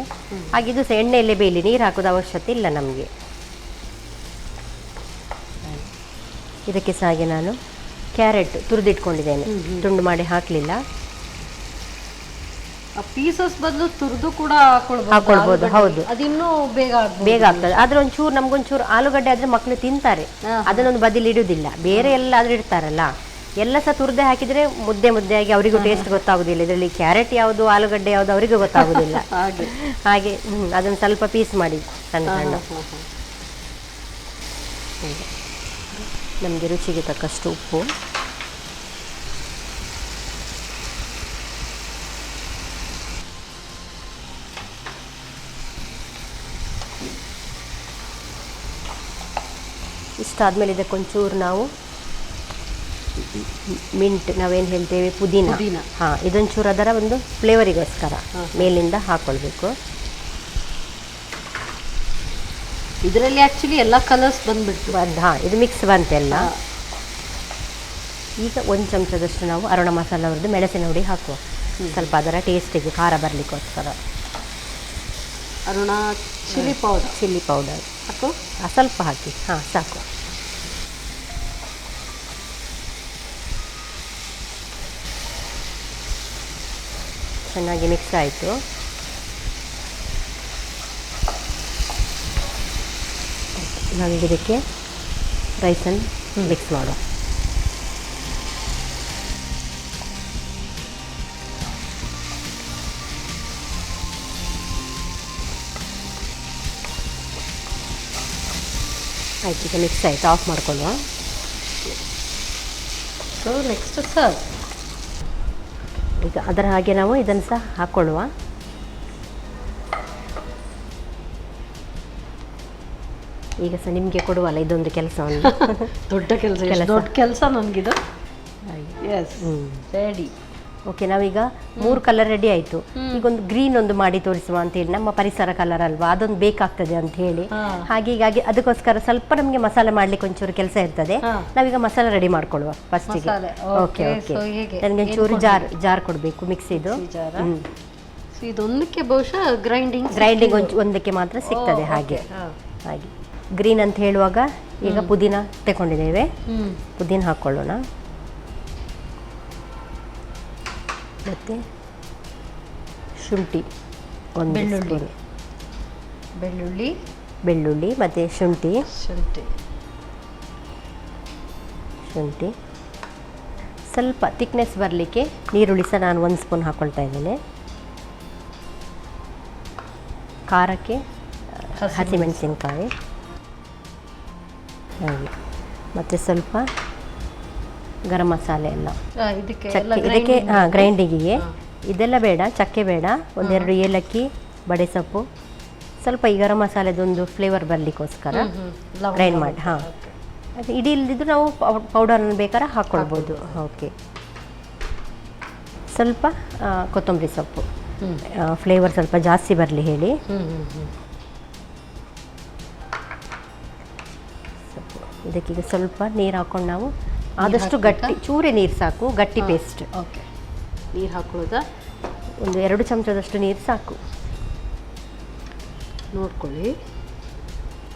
ಹಾಗೆ ಇದು ಸಹ ಎಣ್ಣೆಯಲ್ಲೇ ಬೇಯಲಿ, ನೀರು ಹಾಕೋದು ಅವಶ್ಯಕತೆ ಇಲ್ಲ ನಮಗೆ. ಇದಕ್ಕೆ ಸಹ ಹಾಗೆ ನಾನು ಕ್ಯಾರೆಟ್ ತುರಿದಿಟ್ಕೊಂಡಿದ್ದೇನೆ, ತುಂಡು ಮಾಡಿ ಹಾಕಲಿಲ್ಲ. ಪೀಸಸ್ ಬದಲು ತುರಿದು ಕೂಡ ಹಾಕೊಳ್ಬೋದು. ಹೌದು, ಅದಿನ್ನೂ ಬೇಗ ಆಗ್ತದೆ. ಆದ್ರೆ ಒಂಚೂರು ನಮ್ಗೊಂಚೂರು ಆಲೂಗಡ್ಡೆ ಆದ್ರೆ ಮಕ್ಕಳು ತಿಂತಾರೆ, ಅದನ್ನೊಂದು ಬದಿಲಿ ಇಡುವುದಿಲ್ಲ. ಬೇರೆ ಎಲ್ಲ ಆದ್ರೂ ಇಡ್ತಾರಲ್ಲ, ಎಲ್ಲ ಸಹ ತುರ್ದೆ ಹಾಕಿದ್ರೆ ಮುದ್ದೆಯಾಗಿ ಅವರಿಗೂ ಟೇಸ್ಟ್ ಗೊತ್ತಾಗುದಿಲ್ಲ. ಇದರಲ್ಲಿ ಕ್ಯಾರೆಟ್ ಯಾವುದು ಆಲೂಗಡ್ಡೆ ಯಾವುದು ಅವರಿಗೂ ಗೊತ್ತಾಗುದಿಲ್ಲ. ಹಾಗೆ ಅದನ್ನು ಸ್ವಲ್ಪ ಪೀಸ್ ಮಾಡಿ ಸಣ್ಣ ಸಣ್ಣ. ನಮಗೆ ರುಚಿಗೆ ತಕ್ಕಷ್ಟು ಉಪ್ಪು, ಇಷ್ಟಾದಮೇಲೆ ಇದಕ್ಕೊಂಚೂರು ನಾವು ಮಿಂಟ್, ನಾವೇನು ಹೇಳ್ತೇವೆ ಪುದೀನ, ಹಾಂ, ಇದೊಂಚೂರು ಅದರ ಒಂದು ಫ್ಲೇವರಿಗೋಸ್ಕರ ಮೇಲಿಂದ ಹಾಕ್ಕೊಳ್ಬೇಕು. ಇದರಲ್ಲಿ ಆ್ಯಕ್ಚುಲಿ ಎಲ್ಲ ಕಲರ್ಸ್ ಬಂದ್ಬಿಟ್ಟು ಹಾಂ, ಇದು ಮಿಕ್ಸ್ ಬಂತೆಲ್ಲ. ಈಗ 1 ಚಮಚದಷ್ಟು ನಾವು ಅರಣ ಮಸಾಲ ಹುರಿದು ಮೆಣಸಿನ ಹುಡಿ ಹಾಕುವ, ಸ್ವಲ್ಪ ಅದರ ಟೇಸ್ಟಿಗೆ ಖಾರ ಬರಲಿಕ್ಕೋಸ್ಕರ. ಅರುಣ ಚಿಲ್ಲಿ ಪೌಡರ್ ಹಾಕು, ಸ್ವಲ್ಪ ಹಾಕಿ. ಹಾಂ, ಸಾಕು. ಚೆನ್ನಾಗಿ ಮಿಕ್ಸ್ ಆಯಿತು. ನಾವೀಗ ಇದಕ್ಕೆ ರೈಸನ್ನು ಮಿಕ್ಸ್ ಮಾಡುವ. ಆಯ್ತು, ಈಗ ಮಿಕ್ಸ್ ಆಯಿತು, ಆಫ್ ಮಾಡ್ಕೊಳ್ಳುವ. So next serve. ಈಗ ಅದರ ಹಾಗೆ ನಾವು ಇದನ್ನು ಸಹ ಹಾಕ್ಕೊಳ್ಳುವ. ಈಗ ಸಹ ನಿಮಗೆ ಕೊಡುವಲ್ಲ ಇದೊಂದು ಕೆಲಸವನ್ನು. ದೊಡ್ಡ ಕೆಲಸ ನನಗಿದು. ರೆಡಿ. ಓಕೆ, ನಾವೀಗ 3 ಕಲರ್ ರೆಡಿ ಆಯಿತು. ಈಗ ಒಂದು ಗ್ರೀನ್ ಒಂದು ಮಾಡಿ ತೋರಿಸುವ ಅಂತೇಳಿ, ನಮ್ಮ ಪರಿಸರ ಕಲರ್ ಅಲ್ವಾ, ಅದೊಂದು ಬೇಕಾಗ್ತದೆ ಅಂತ ಹೇಳಿ. ಹಾಗೆ ಹೀಗಾಗಿ ಅದಕ್ಕೋಸ್ಕರ ಸ್ವಲ್ಪ ನಮಗೆ ಮಸಾಲೆ ಮಾಡ್ಲಿಕ್ಕೆ ಒಂಚೂರು ಕೆಲಸ ಇರ್ತದೆ. ನಾವೀಗ ಮಸಾಲೆ ರೆಡಿ ಮಾಡ್ಕೊಳ್ಳುವ ಫಸ್ಟಿಗೆ. ಓಕೆ ಓಕೆ, ನನಗೆ ಒಂಚೂರು ಜಾರ್ ಕೊಡಬೇಕು ಮಿಕ್ಸಿದು. ಇದೊಂದಕ್ಕೆ ಬಹುಶಃ ಗ್ರೈಂಡಿಂಗ್ ಒಂದಕ್ಕೆ ಮಾತ್ರ ಸಿಗ್ತದೆ. ಹಾಗೆ ಗ್ರೀನ್ ಅಂತ ಹೇಳುವಾಗ ಈಗ ಪುದೀನ ತಗೊಂಡಿದ್ದೇವೆ, ಪುದೀನ ಹಾಕ್ಕೊಳ್ಳೋಣ. ಮತ್ತು ಶುಂಠಿ, ಬೆಳ್ಳುಳ್ಳಿ ಮತ್ತು ಶುಂಠಿ. ಸ್ವಲ್ಪ ತಿಕ್ನೆಸ್ ಬರಲಿಕ್ಕೆ ನೀರುಳ್ಳಿ ಸಹ ನಾನು 1 ಸ್ಪೂನ್ ಹಾಕ್ಕೊಳ್ತಾ ಇದ್ದೇನೆ. ಖಾರಕ್ಕೆ ಹಸಿಮೆಣಸಿನಕಾಯಿ ಹಾಗೆ, ಮತ್ತು ಸ್ವಲ್ಪ ಗರಂ ಮಸಾಲೆ ಎಲ್ಲ ಇದಕ್ಕೆ ಗ್ರೈಂಡಿಂಗಿಗೆ. ಇದೆಲ್ಲ ಬೇಡ, ಚಕ್ಕೆ ಬೇಡ, 1-2 ಏಲಕ್ಕಿ, ಬಡೆ ಸೊಪ್ಪು, ಸ್ವಲ್ಪ ಈ ಗರಂ ಮಸಾಲೆದೊಂದು ಫ್ಲೇವರ್ ಬರಲಿಕ್ಕೋಸ್ಕರ ಗ್ರೈಂಡ್ ಮಾಡಿ. ಹಾಂ, ಅದು ಇಡೀ ಇಲ್ದಿದ್ದು ನಾವು ಪೌಡರನ್ನು ಬೇಕಾದ್ರೆ ಹಾಕ್ಕೊಳ್ಬೋದು. ಓಕೆ, ಸ್ವಲ್ಪ ಕೊತ್ತಂಬರಿ ಸೊಪ್ಪು, ಫ್ಲೇವರ್ ಸ್ವಲ್ಪ ಜಾಸ್ತಿ ಬರಲಿ ಹೇಳಿ. ಇದಕ್ಕೀಗ ಸ್ವಲ್ಪ ನೀರು ಹಾಕ್ಕೊಂಡು ನಾವು ಆದಷ್ಟು ಗಟ್ಟಿ, ಚೂರೇ ನೀರು ಸಾಕು, ಗಟ್ಟಿ ಪೇಸ್ಟ್. ಓಕೆ, ನೀರು ಹಾಕೊಳ್ಳೋದಾ? ಒಂದು 2 ಚಮಚದಷ್ಟು ನೀರು ಸಾಕು, ನೋಡ್ಕೊಳ್ಳಿ.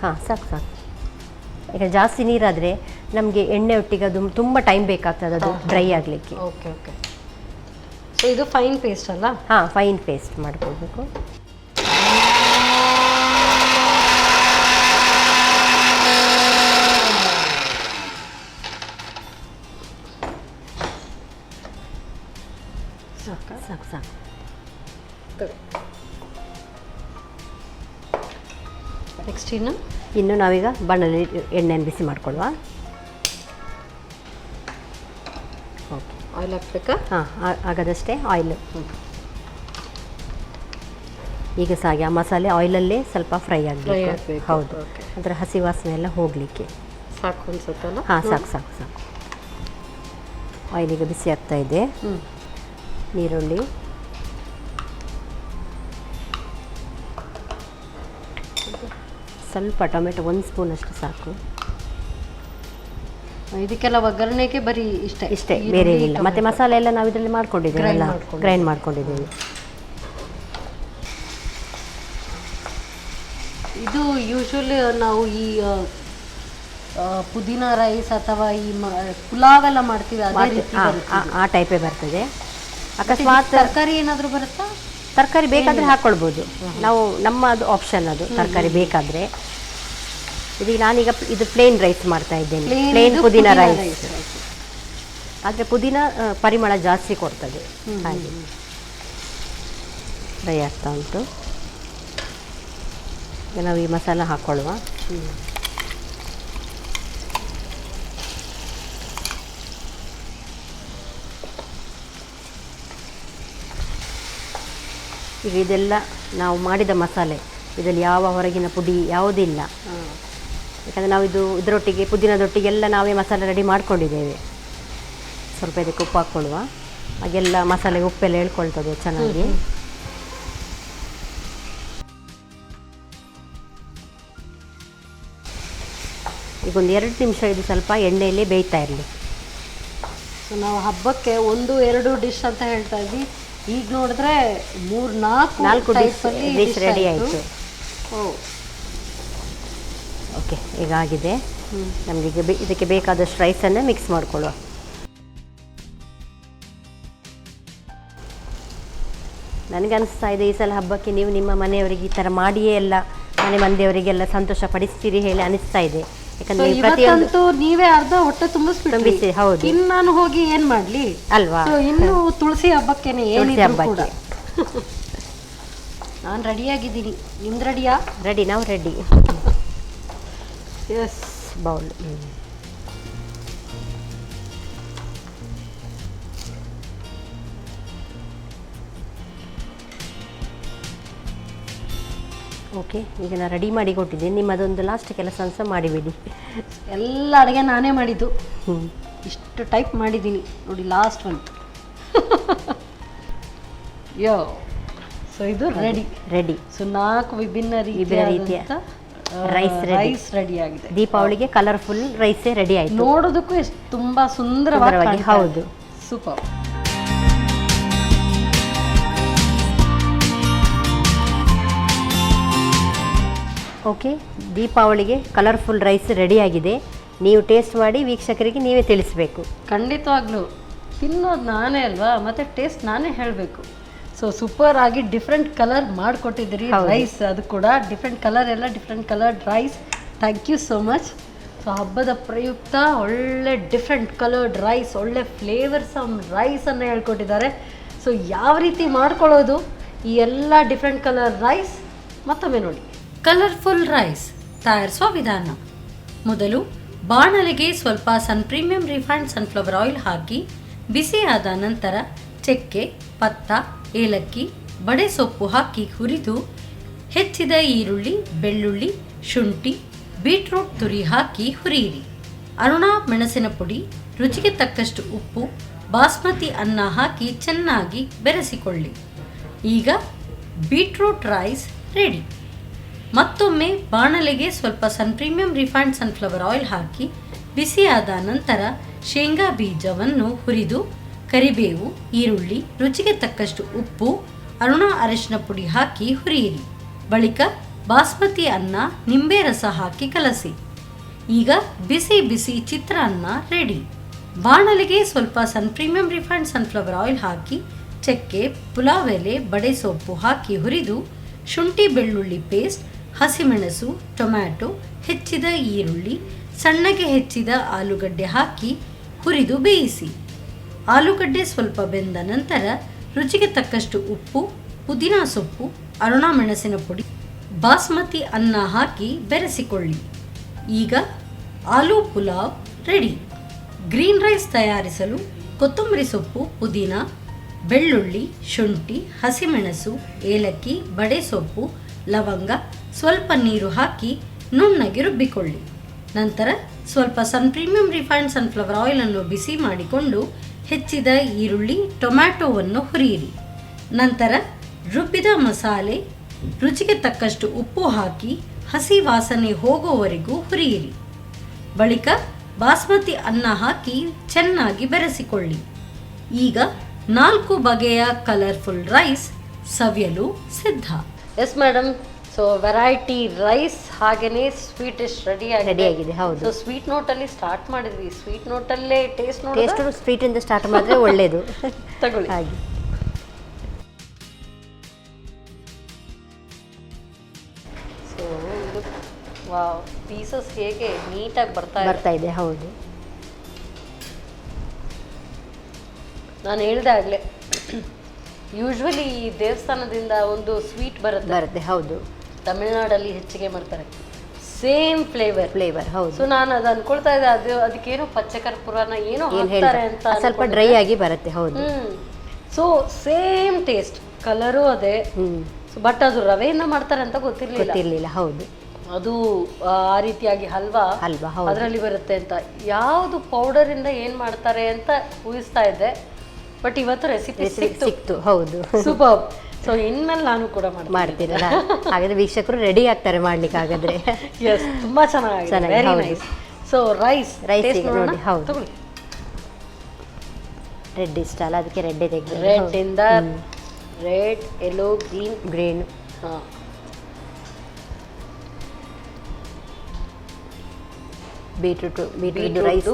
ಹಾಂ, ಸಾಕು. ಈಗ ಜಾಸ್ತಿ ನೀರಾದರೆ ನಮಗೆ ಎಣ್ಣೆ ಒಟ್ಟಿಗೆ ಅದು ತುಂಬ ಟೈಮ್ ಬೇಕಾಗ್ತದೆ ಅದು ಡ್ರೈ ಆಗಲಿಕ್ಕೆ. ಓಕೆ. ಸೊ ಇದು ಫೈನ್ ಪೇಸ್ಟ್ ಅಲ್ಲ? ಹಾಂ, ಫೈನ್ ಪೇಸ್ಟ್ ಮಾಡ್ಕೊಳ್ಬೇಕು. ಸಾಕು. ನೆಕ್ಸ್ಟ್ ಇನ್ನು ನಾವೀಗ ಬಾಣಲಿ ಎಣ್ಣೆಯನ್ನು ಬಿಸಿ ಮಾಡ್ಕೊಳ್ಳುವ. ಓಕೆ, ಆಯಿಲ್ ಹಾಕ್ಬೇಕಾ? ಹಾಂ, ಆಗದಷ್ಟೇ ಆಯಿಲ್. ಈಗ ಸಾಗಿ ಆ ಮಸಾಲೆ ಆಯಿಲಲ್ಲೇ ಸ್ವಲ್ಪ ಫ್ರೈ ಆಗಬೇಕು. ಹೌದು, ಅದರ ಹಸಿ ವಾಸನೆ ಎಲ್ಲ ಹೋಗಲಿಕ್ಕೆ ಸಾಕು ಅನ್ಸುತ್ತಲ್ಲ? ಹಾಂ, ಸಾಕು ಸಾಕು ಸಾಕು. ಆಯಿಲ್ ಈಗ ಬಿಸಿ ಆಗ್ತಾ ಇದೆ. ನೀರುಳ್ಳಿ, ಸ್ವಲ್ಪ ಟೊಮೆಟೊ, 1 ಸ್ಪೂನ್ ಅಷ್ಟು ಸಾಕು. ಇದಕ್ಕೆಲ್ಲ ಒಗ್ಗರಣೆಗೆ ಬರೀ ಇಷ್ಟೇ, ಬೇರೆ ಏನಿಲ್ಲ. ಮತ್ತು ಮಸಾಲೆ ಎಲ್ಲ ನಾವು ಇದರಲ್ಲಿ ಮಾಡ್ಕೊಂಡಿದ್ದೇವೆ, ಗ್ರೈಂಡ್ ಮಾಡ್ಕೊಂಡಿದ್ದೇವೆ. ಇದು ಯೂಶ್ವಲಿ ನಾವು ಈ ಪುದೀನ ರೈಸ್ ಅಥವಾ ಈ ಪುಲಾವ್ ಎಲ್ಲ ಮಾಡ್ತೀವಿ ಅದೇ ರೀತಿ ಆ ಟೈಪೇ ಬರ್ತದೆ. ಅಕಸ್ಮಾತ್ ತರಕಾರಿ ಏನಾದರೂ ಬರುತ್ತಾ? ತರಕಾರಿ ಬೇಕಾದರೆ ಹಾಕ್ಕೊಳ್ಬೋದು. ನಾವು ನಮ್ಮ ಅದು ಆಪ್ಷನ್, ಅದು ತರಕಾರಿ ಬೇಕಾದರೆ. ಇದೀಗ ನಾನೀಗ ಇದು ಪ್ಲೇನ್ ರೈಸ್ ಮಾಡ್ತಾ ಇದ್ದೇನೆ, ಪ್ಲೇನ್ ಪುದೀನ ರೈಸ್. ಆದರೆ ಪುದೀನ ಪರಿಮಳ ಜಾಸ್ತಿ ಕೊಡ್ತದೆ. ಹಾಗೆ ಫ್ರೈ ಆಗ್ತಾ ಉಂಟು. ಈಗ ನಾವು ಈ ಮಸಾಲ ಹಾಕ್ಕೊಳ್ಳುವ. ಈಗ ಇದೆಲ್ಲ ನಾವು ಮಾಡಿದ ಮಸಾಲೆ, ಇದರಲ್ಲಿ ಯಾವ ಹೊರಗಿನ ಪುಡಿ ಯಾವುದಿಲ್ಲ. ಯಾಕಂದರೆ ನಾವು ಇದರೊಟ್ಟಿಗೆ ಪುದೀನದೊಟ್ಟಿಗೆಲ್ಲ ನಾವೇ ಮಸಾಲೆ ರೆಡಿ ಮಾಡ್ಕೊಂಡಿದ್ದೇವೆ. ಸ್ವಲ್ಪ ಇದಕ್ಕೆ ಉಪ್ಪು ಹಾಕ್ಕೊಳ್ಳುವ. ಹಾಗೆಲ್ಲ ಮಸಾಲೆಗೆ ಉಪ್ಪೆಲ್ಲ ಹೇಳ್ಕೊಳ್ತದೆ ಚೆನ್ನಾಗಿ. ಈಗ ಒಂದು 2 ನಿಮಿಷ ಇದು ಸ್ವಲ್ಪ ಎಣ್ಣೆಯಲ್ಲಿ ಬೇಯ್ತಾ ಇರಲಿ. ಸೊ ನಾವು ಹಬ್ಬಕ್ಕೆ 1-2 ಡಿಶ್ ಅಂತ ಹೇಳ್ತಾ ಇದ್ವಿ, ಈಗ ನೋಡಿದ್ರೆ 3-4 ಡಿಶ್ ರೆಡಿ ಆಯಿತು. ಓಕೆ, ಈಗ ಆಗಿದೆ. ನಮಗೀಗ ಇದಕ್ಕೆ ಬೇಕಾದಷ್ಟು ರೈಸನ್ನು ಮಿಕ್ಸ್ ಮಾಡ್ಕೊಳ್ಳುವ. ನನಗೆ ಅನಿಸ್ತಾ ಇದೆ ಈ ಸಲ ಹಬ್ಬಕ್ಕೆ ನೀವು ನಿಮ್ಮ ಮನೆಯವರಿಗೆ ಈ ಥರ ಮಾಡಿಯೇ ಎಲ್ಲ ಮನೆ ಮಂದಿಯವರಿಗೆಲ್ಲ ಸಂತೋಷ ಪಡಿಸ್ತೀರಿ ಹೇಳಿ ಅನಿಸ್ತಾ ಇದೆ. ಯಾಕಂದ್ರೆ ಇವತ್ತಂತೂ ನೀವೇ ಅರ್ಧ ಹೊಟ್ಟೆ ತುಂಬಿಸ್ಬಿಟ್ಟು. ಹೌದು, ಇನ್ನು ನಾನು ಹೋಗಿ ಏನ್ ಮಾಡ್ಲಿ ಅಲ್ವಾ? ಇನ್ನು ತುಳಸಿ ಹಬ್ಬಕ್ಕೇನೆ ಏನಿದ್ರು ಕೂಡ ನಾನು ರೆಡಿಯಾಗಿದ್ದೀನಿ. ನಿಮ್ದು ರೆಡಿಯಾ? ರೆಡಿ, ನಾವು ರೆಡಿ. Yes, bowl. ಓಕೆ, ಈಗ ನಾನು ರೆಡಿ ಮಾಡಿ ಕೊಟ್ಟಿದ್ದೀನಿ. ನಿಮ್ಮದೊಂದು ಲಾಸ್ಟ್ ಕೆಲಸ ಸಹ ಮಾಡಿಬಿಡಿ. ಎಲ್ಲ ಅಡುಗೆ ನಾನೇ ಮಾಡಿದ್ದು. ಇಷ್ಟು ಟೈಪ್ ಮಾಡಿದ್ದೀನಿ ನೋಡಿ, ಲಾಸ್ಟ್ ಒನ್. ಯೋ, ಸೊ ಇದು ರೆಡಿ. ಸೊ 4 ವಿಭಿನ್ನ ರೀತಿಯ ರೈಸ್ ರೆಡಿ ಆಗಿದೆ. ದೀಪಾವಳಿಗೆ ಕಲರ್ಫುಲ್ ರೈಸೇ ರೆಡಿ ಆಯಿತು. ನೋಡೋದಕ್ಕೂ ಎಷ್ಟು ತುಂಬಾ ಸುಂದರವಾಗಿ. ಹೌದು, ಸೂಪರ್. ಓಕೆ, ದೀಪಾವಳಿಗೆ ಕಲರ್ಫುಲ್ ರೈಸ್ ರೆಡಿಯಾಗಿದೆ. ನೀವು ಟೇಸ್ಟ್ ಮಾಡಿ ವೀಕ್ಷಕರಿಗೆ ನೀವೇ ತಿಳಿಸಬೇಕು. ಖಂಡಿತವಾಗ್ಲೂ ತಿನ್ನೋದು ನಾನೇ ಅಲ್ವಾ, ಮತ್ತು ಟೇಸ್ಟ್ ನಾನೇ ಹೇಳಬೇಕು. ಸೊ ಸೂಪರ್ ಆಗಿ ಡಿಫ್ರೆಂಟ್ ಕಲರ್ ಮಾಡಿಕೊಟ್ಟಿದ್ದೀರಿ ರೈಸ್. ಅದು ಕೂಡ different coloured rice. Thank you so much. So ಹಬ್ಬದ ಪ್ರಯುಕ್ತ ಒಳ್ಳೆ ಡಿಫ್ರೆಂಟ್ ಕಲರ್ಡ್ ರೈಸ್, ಒಳ್ಳೆ ಫ್ಲೇವರ್ಸ್ ರೈಸನ್ನು ಹೇಳ್ಕೊಟ್ಟಿದ್ದಾರೆ. ಸೊ ಯಾವ ರೀತಿ ಮಾಡ್ಕೊಳ್ಳೋದು ಈ ಎಲ್ಲ ಡಿಫ್ರೆಂಟ್ ಕಲರ್ ರೈಸ್ ಮತ್ತೊಮ್ಮೆ ನೋಡಿ. ಕಲರ್ಫುಲ್ ರೈಸ್ ತಯಾರಿಸುವ ವಿಧಾನ: ಮೊದಲು ಬಾಣಲೆಗೆ ಸ್ವಲ್ಪ ಸನ್ ಪ್ರೀಮಿಯಂ ರಿಫೈನ್ಡ್ ಸನ್ಫ್ಲವರ್ ಆಯಿಲ್ ಹಾಕಿ ಬಿಸಿಯಾದ ನಂತರ ಚಕ್ಕೆ, ಪತ್ತ, ಏಲಕ್ಕಿ, ಬಡೆ ಸೊಪ್ಪು ಹಾಕಿ ಹುರಿದು ಹೆಚ್ಚಿದ ಈರುಳ್ಳಿ, ಬೆಳ್ಳುಳ್ಳಿ, ಶುಂಠಿ, ಬೀಟ್ರೂಟ್ ತುರಿ ಹಾಕಿ ಹುರಿಯಿರಿ. ಅರುಣ ಮೆಣಸಿನ ಪುಡಿ, ರುಚಿಗೆ ತಕ್ಕಷ್ಟು ಉಪ್ಪು, ಬಾಸ್ಮತಿ ಅನ್ನ ಹಾಕಿ ಚೆನ್ನಾಗಿ ಬೆರೆಸಿಕೊಳ್ಳಿ. ಈಗ ಬೀಟ್ರೂಟ್ ರೈಸ್ ರೆಡಿ. ಮತ್ತೊಮ್ಮೆ ಬಾಣಲೆಗೆ ಸ್ವಲ್ಪ ಸನ್ ಪ್ರೀಮಿಯಂ ರಿಫೈನ್ಡ್ ಸನ್ಫ್ಲವರ್ ಆಯಿಲ್ ಹಾಕಿ ಬಿಸಿಯಾದ ನಂತರ ಶೇಂಗಾ ಬೀಜವನ್ನು ಹುರಿದು ಕರಿಬೇವು, ಈರುಳ್ಳಿ, ರುಚಿಗೆ ತಕ್ಕಷ್ಟು ಉಪ್ಪು, ಅರುಣ ಅರಿಶಿನ ಪುಡಿ ಹಾಕಿ ಹುರಿಯಿರಿ. ಬಳಿಕ ಬಾಸ್ಮತಿ ಅನ್ನ, ನಿಂಬೆ ರಸ ಹಾಕಿ ಕಲಸಿ. ಈಗ ಬಿಸಿ ಬಿಸಿ ಚಿತ್ರಾನ್ನ ರೆಡಿ. ಬಾಣಲೆಗೆ ಸ್ವಲ್ಪ ಸನ್ ಪ್ರೀಮಿಯಂ ರಿಫೈನ್ಡ್ ಸನ್ಫ್ಲವರ್ ಆಯಿಲ್ ಹಾಕಿ ಚಕ್ಕೆ, ಪುಲಾವ್ ಎಲೆ, ಬಡೆ ಸೊಪ್ಪು ಹಾಕಿ ಹುರಿದು ಶುಂಠಿ ಬೆಳ್ಳುಳ್ಳಿ ಪೇಸ್ಟ್, ಹಸಿಮೆಣಸು, ಟೊಮ್ಯಾಟೊ, ಹೆಚ್ಚಿದ ಈರುಳ್ಳಿ, ಸಣ್ಣಗೆ ಹೆಚ್ಚಿದ ಆಲೂಗಡ್ಡೆ ಹಾಕಿ ಹುರಿದು ಬೇಯಿಸಿ. ಆಲೂಗಡ್ಡೆ ಸ್ವಲ್ಪ ಬೆಂದ ನಂತರ ರುಚಿಗೆ ತಕ್ಕಷ್ಟು ಉಪ್ಪು, ಪುದೀನ ಸೊಪ್ಪು, ಅರುಣ ಮೆಣಸಿನ ಪುಡಿ, ಬಾಸ್ಮತಿ ಅನ್ನ ಹಾಕಿ ಬೆರೆಸಿಕೊಳ್ಳಿ. ಈಗ ಆಲೂ ಪುಲಾವ್ ರೆಡಿ. ಗ್ರೀನ್ ರೈಸ್ ತಯಾರಿಸಲು ಕೊತ್ತಂಬರಿ ಸೊಪ್ಪು, ಪುದೀನ, ಬೆಳ್ಳುಳ್ಳಿ, ಶುಂಠಿ, ಹಸಿಮೆಣಸು, ಏಲಕ್ಕಿ, ಬಡೆ ಸೊಪ್ಪು, ಲವಂಗ, ಸ್ವಲ್ಪ ನೀರು ಹಾಕಿ ನುಣ್ಣಗೆ ರುಬ್ಬಿಕೊಳ್ಳಿ. ನಂತರ ಸ್ವಲ್ಪ ಪ್ರೀಮಿಯಂ ರಿಫೈನ್ಡ್ ಸನ್ಫ್ಲವರ್ ಆಯಿಲನ್ನು ಬಿಸಿ ಮಾಡಿಕೊಂಡು ಹೆಚ್ಚಿದ ಈರುಳ್ಳಿ, ಟೊಮ್ಯಾಟೊವನ್ನು ಹುರಿಯಿರಿ. ನಂತರ ರುಬ್ಬಿದ ಮಸಾಲೆ, ರುಚಿಗೆ ತಕ್ಕಷ್ಟು ಉಪ್ಪು ಹಾಕಿ ಹಸಿ ವಾಸನೆ ಹೋಗುವವರೆಗೂ ಹುರಿಯಿರಿ. ಬಳಿಕ ಬಾಸ್ಮತಿ ಅನ್ನ ಹಾಕಿ ಚೆನ್ನಾಗಿ ಬೆರೆಸಿಕೊಳ್ಳಿ. ಈಗ 4 ಬಗೆಯ ಕಲರ್ಫುಲ್ ರೈಸ್ ಸವಿಯಲು ಸಿದ್ಧ. Yes madam, so variety rice ಹಾಗೇನೆ ಸ್ವೀಟ್ ಡಿಶ್ ರೆಡಿ ಆಗಿದೆ. ಹೌದು. ಸೊ ಸ್ವೀಟ್ ನೋಟಲ್ಲಿ ಸ್ಟಾರ್ಟ್ ಮಾಡಿದ್ವಿ. ಸ್ವೀಟ್ ನೋಟಲ್ಲೇ ಟೇಸ್ಟ್ ಸ್ವೀಟ್ ಇಂದ ಸ್ಟಾರ್ಟ್ ಮಾಡಿದ್ರೆ ಒಳ್ಳೇದು. ತಗೊಳ್ಳಿ. ಹಾಗೆ ಸೊ ಇದು ವಾವ್, ಪೀಸಸ್ ಹೇಗೆ ನೀಟಾಗಿ ಬರ್ತಾ ಇದೆ. ಹೌದು. ನಾನು ಹೇಳ್ದೆ ಆಗ್ಲೇ, ಯೂಶ್ವಲಿ ದೇವಸ್ಥಾನದಿಂದ ಒಂದು ಸ್ವೀಟ್ ಬರುತ್ತೆ. ಹೌದು. ತಮಿಳ್ನಾಡಲ್ಲಿ ಹೆಚ್ಚಿಗೆ ಮಾಡ್ತಾರೆ, ಸೇಮ್ ಫ್ಲೇವರ್. ಹೌದು. ಸೊ ನಾನು ಅದು ಅನ್ಕೊಳ್ತಾ ಇದ್ದೆ, ಅದಕ್ಕೇನೋ ಪಚ್ಚೆ ಕರ್ಪೂರನ ಏನೋ ಹಾಕ್ತಾರೆ ಅಂತ. ಸ್ವಲ್ಪ ಡ್ರೈ ಆಗಿ ಬರುತ್ತೆ. ಹೌದು. ಸೊ ಸೇಮ್ ಟೇಸ್ಟ್, ಕಲರು ಅದೇ. ಬಟ್ ಅದು ರವೆಯಿಂದ ಮಾಡ್ತಾರೆ ಅಂತ ಗೊತ್ತಿರ್ಲಿಲ್ಲ. ಹೌದು. ಅದು ಆ ರೀತಿಯಾಗಿ ಹಲ್ವಾ ಅದರಲ್ಲಿ ಬರುತ್ತೆ ಅಂತ. ಯಾವುದು ಪೌಡರ್ ಇಂದ ಏನ್ ಮಾಡ್ತಾರೆ ಅಂತ ಊಹಿಸ್ತಾ ಇದ್ದೆ, ಬಟ್ ಇವತ್ತು ರೆಸಿಪಿ ಸಿಕ್ತು. ಹೌದು. ಸೂಪರ್. ಸೊ ಇನ್ಮೇಲೆ ನಾನು ಕೂಡ ಮಾಡ್ತೀರಲ್ಲ, ಹಾಗಾದ್ರೆ ವೀಕ್ಷಕರು ರೆಡಿ ಆಗ್ತಾರೆ ಮಾಡ್ಲಿಕ್ಕೆ. ಹಾಗಾದ್ರೆ ಎಸ್, ತುಂಬಾ ಚೆನ್ನಾಗಿದೆ. Very nice. ಸೊ ರೈಸ್ ನೋಡಿ. ಹೌದು. ರೆಡ್ ಇಷ್ಟ ಅಲ್ಲ, ಅದಕ್ಕೆ ರೆಡ್ ರೆಡ್ ಇಂದ red, yellow, green. Beetroot rice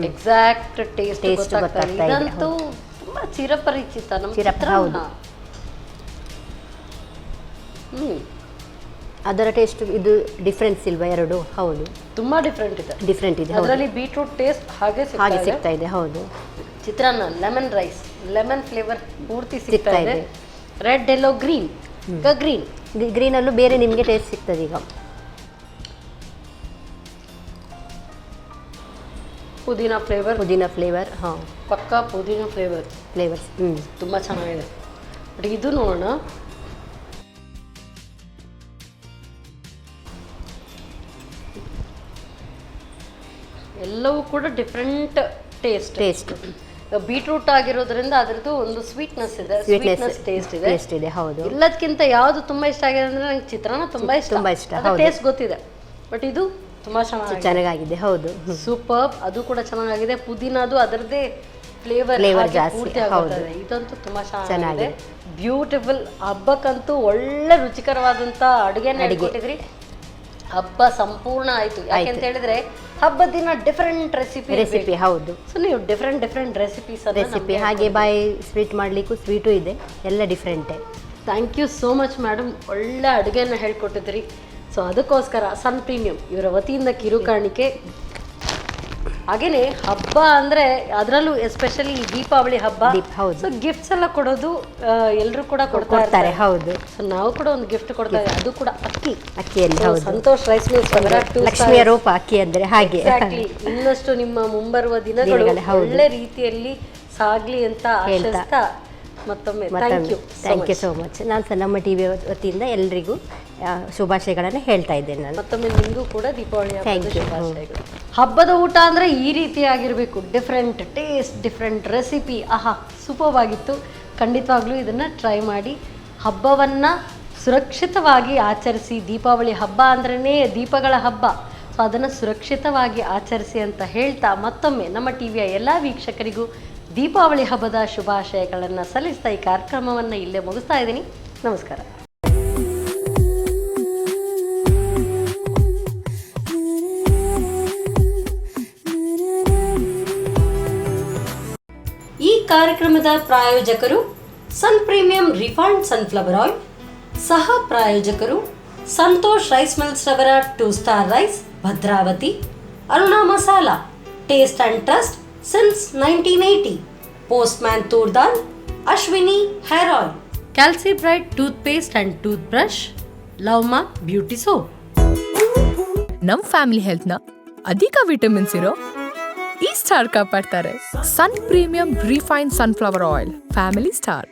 exact taste ಗೊತ್ತಾಗ್ತದೆ. ಇದಂತೂ ತುಂಬಾ ಚಿರಪರಿಚಿತ ನಮ್ಮ ಚಿತ್ರಾನ್ನ. ಅದರ ಟೇಸ್ಟ್ ಇದು ಡಿಫ್ರೆನ್ಸ್ ಇಲ್ವಾ? ಎರಡು. ಹೌದು, ತುಂಬಾ ಡಿಫ್ರೆಂಟ್ ಇದೆ. ಅದರಲ್ಲಿ ಬೀಟ್ರೂಟ್ ಟೇಸ್ಟ್ ಹಾಗೆ ಸಿಗ್ತಾ ಇದೆ. ಹೌದು. ಚಿತ್ರಾನ್ನ, ಲೆಮನ್ ರೈಸ್, ಲೆಮನ್ ಫ್ಲೇವರ್ ಪೂರ್ತಿ ಸಿಗ್ತಾ ಇದೆ. ರೆಡ್, ಯೆಲ್ಲೋ, ಗ್ರೀನ್ ಅಲ್ಲೂ ಬೇರೆ ನಿಮಗೆ ಟೇಸ್ಟ್ ಸಿಗ್ತದೆ. ಈಗ ಪುದೀನ ಫ್ಲೇವರ್. ಪಕ್ಕಾ ಪುದೀನ ಫ್ಲೇವರ್ಸ್ ತುಂಬಾ ಚೆನ್ನಾಗಿದೆ. ಬಟ್ ಇದು ನೋಡೋಣ. ಎಲ್ಲವೂ ಕೂಡ ಡಿಫ್ರೆಂಟ್ ಟೇಸ್ಟ್. ಬೀಟ್ರೂಟ್ ಆಗಿರೋದ್ರಿಂದ ಅದ್ರದ್ದು ಒಂದು ಸ್ವೀಟ್ನೆಸ್ ಇದೆ, ಟೇಸ್ಟ್ ಇದೆ. ಹೌದು. ಎಲ್ಲದಕ್ಕಿಂತ ಯಾವ್ದು ತುಂಬಾ ಇಷ್ಟ ಆಗಿದೆ ಅಂದ್ರೆ ನಂಗೆ ಚಿತ್ರಾನ್ನ ತುಂಬಾ ಇಷ್ಟ. ಟೇಸ್ಟ್ ಗೊತ್ತಿದೆ, ಬಟ್ ಇದು ತುಂಬಾ ಚೆನ್ನಾಗಿದೆ. ಹೌದು. ಸೂಪರ್. ಅದು ಕೂಡ ಚೆನ್ನಾಗಿದೆ. ಪುದೀನದು ಅದರದೇ ಫ್ಲೇವರ್ ಜಾಸ್ತಿ. ಇದಂತೂ ತುಂಬಾ ಚೆನ್ನಾಗಿದೆ. ಬ್ಯೂಟಿಫುಲ್. ಹಬ್ಬಕ್ಕಂತೂ ಒಳ್ಳೆ ರುಚಿಕರವಾದಂತ ಅಡುಗೆನ ಕೊಟ್ಟಿದ್ರಿ. ಹಬ್ಬ ಸಂಪೂರ್ಣ ಆಯ್ತು. ಯಾಕೆಂತ ಹೇಳಿದ್ರೆ ಹಬ್ಬದ ದಿನ ಡಿಫರೆಂಟ್ ರೆಸಿಪಿ. ಹೌದು. ಸೊ ನೀವು ಡಿಫರೆಂಟ್ ರೆಸಿಪಿ ಹಾಗೆ ಬಾಯಿ ಸ್ವೀಟ್ ಮಾಡ್ಲಿಕ್ಕೂ ಸ್ವೀಟು ಇದೆ. ಎಲ್ಲ ಡಿಫ್ರೆಂಟೇ. Thank you so much madam. ಒಳ್ಳೆ ಅಡುಗೆನ ಹೇಳ್ಕೊಟ್ಟಿದ್ರಿ. ಸೊ ಅದಕ್ಕೋಸ್ಕರ ಸನ್ ಪ್ರೀಮಿಯಂ ಇವರ ವತಿಯಿಂದ ಕಿರುಕಾಣಿಕೆ. ಹಾಗೇನೆ ಹಬ್ಬ ಅಂದ್ರೆ ಅದರಲ್ಲೂ ಎಸ್ಪೆಷಲಿ ದೀಪಾವಳಿ ಹಬ್ಬ. ಸೊ ಗಿಫ್ಟ್ಸ್ ಎಲ್ಲ ಕೊಡೋದು ಎಲ್ಲರೂ ಕೂಡ ಕೊಡ್ತಾರೆ. ಹೌದು. ಸೊ ನಾವು ಕೂಡ ಒಂದು ಗಿಫ್ಟ್ ಕೊಡ್ತಾ ಇದ್ದೀವಿ. ಅದು ಕೂಡ ಅಕ್ಕಿಯಲ್ಲಿ. ಸಂತೋಷ್ ರೈಸ್ ಮಿಲ್ಸ್ ಲಕ್ಷ್ಮಿಯ ರೂಪ ಅಕ್ಕಿ ಅಂದ್ರೆ ಹಾಗೆ. ಇನ್ನಷ್ಟು ನಿಮ್ಮ ಮುಂಬರುವ ದಿನಗಳು ಒಳ್ಳೆ ರೀತಿಯಲ್ಲಿ ಸಾಗ್ಲಿ ಅಂತ ಆಶಿಸ್ತಾ ಮತ್ತೊಮ್ಮೆ ಥ್ಯಾಂಕ್ ಯು ಸೋ ಮಚ್. ನಾನು ಸಹ ನಮ್ಮ ಟಿವಿ ವತಿಯಿಂದ ಎಲ್ಲರಿಗೂ ಶುಭಾಶಯಗಳನ್ನು ಹೇಳ್ತಾ ಇದ್ದೇನೆ. ನಾನು ಮತ್ತೊಮ್ಮೆ ನಿಮಗೂ ಕೂಡ ದೀಪಾವಳಿ ಶುಭಾಶಯಗಳು. ಹಬ್ಬದ ಊಟ ಅಂದರೆ ಈ ರೀತಿಯಾಗಿರಬೇಕು. Different taste, different recipe. ಆಹಾ, ಸೂಪರ್ ಆಗಿತ್ತು. ಖಂಡಿತವಾಗ್ಲೂ ಇದನ್ನು ಟ್ರೈ ಮಾಡಿ. ಹಬ್ಬವನ್ನು ಸುರಕ್ಷಿತವಾಗಿ ಆಚರಿಸಿ. ದೀಪಾವಳಿ ಹಬ್ಬ ಅಂದ್ರೇ ದೀಪಗಳ ಹಬ್ಬ. ಸೊ ಅದನ್ನು ಸುರಕ್ಷಿತವಾಗಿ ಆಚರಿಸಿ ಅಂತ ಹೇಳ್ತಾ ಮತ್ತೊಮ್ಮೆ ನಮ್ಮ ಟಿವಿಯ ಎಲ್ಲ ವೀಕ್ಷಕರಿಗೂ ದೀಪಾವಳಿ ಹಬ್ಬದ ಶುಭಾಶಯಗಳನ್ನು ಸಲ್ಲಿಸ್ತಾ ಈ ಕಾರ್ಯಕ್ರಮವನ್ನು ಇಲ್ಲೇ ಮುಗಿಸ್ತಾ ಇದ್ದೀನಿ. ನಮಸ್ಕಾರ. ಈ ಕಾರ್ಯಕ್ರಮದ ಪ್ರಾಯೋಜಕರು sun premium refined sunflower oil. ಸಹ ಪ್ರಾಯೋಜಕರು ಸಂತೋಷ್ ರೈಸ್ ಮಿಲ್ಸ್ ರವರ 2 star rice, Bhadravati. Aruna masala, taste and trust since 1980. Postman toor dal, Ashwini hair oil, calci bright toothpaste and toothbrush, love mark beauty soap. ನಮ್ ಫ್ಯಾಮಿಲಿ ಹೆಲ್ತ್ ನ ಅಧಿಕ ವಿಟಮಿನ್ಸ್ ಇರೋ ಈ ಸ್ಟಾರ್ ಕಾಪಾಡ್ತಾರೆ. Sun premium refine sunflower oil, family star.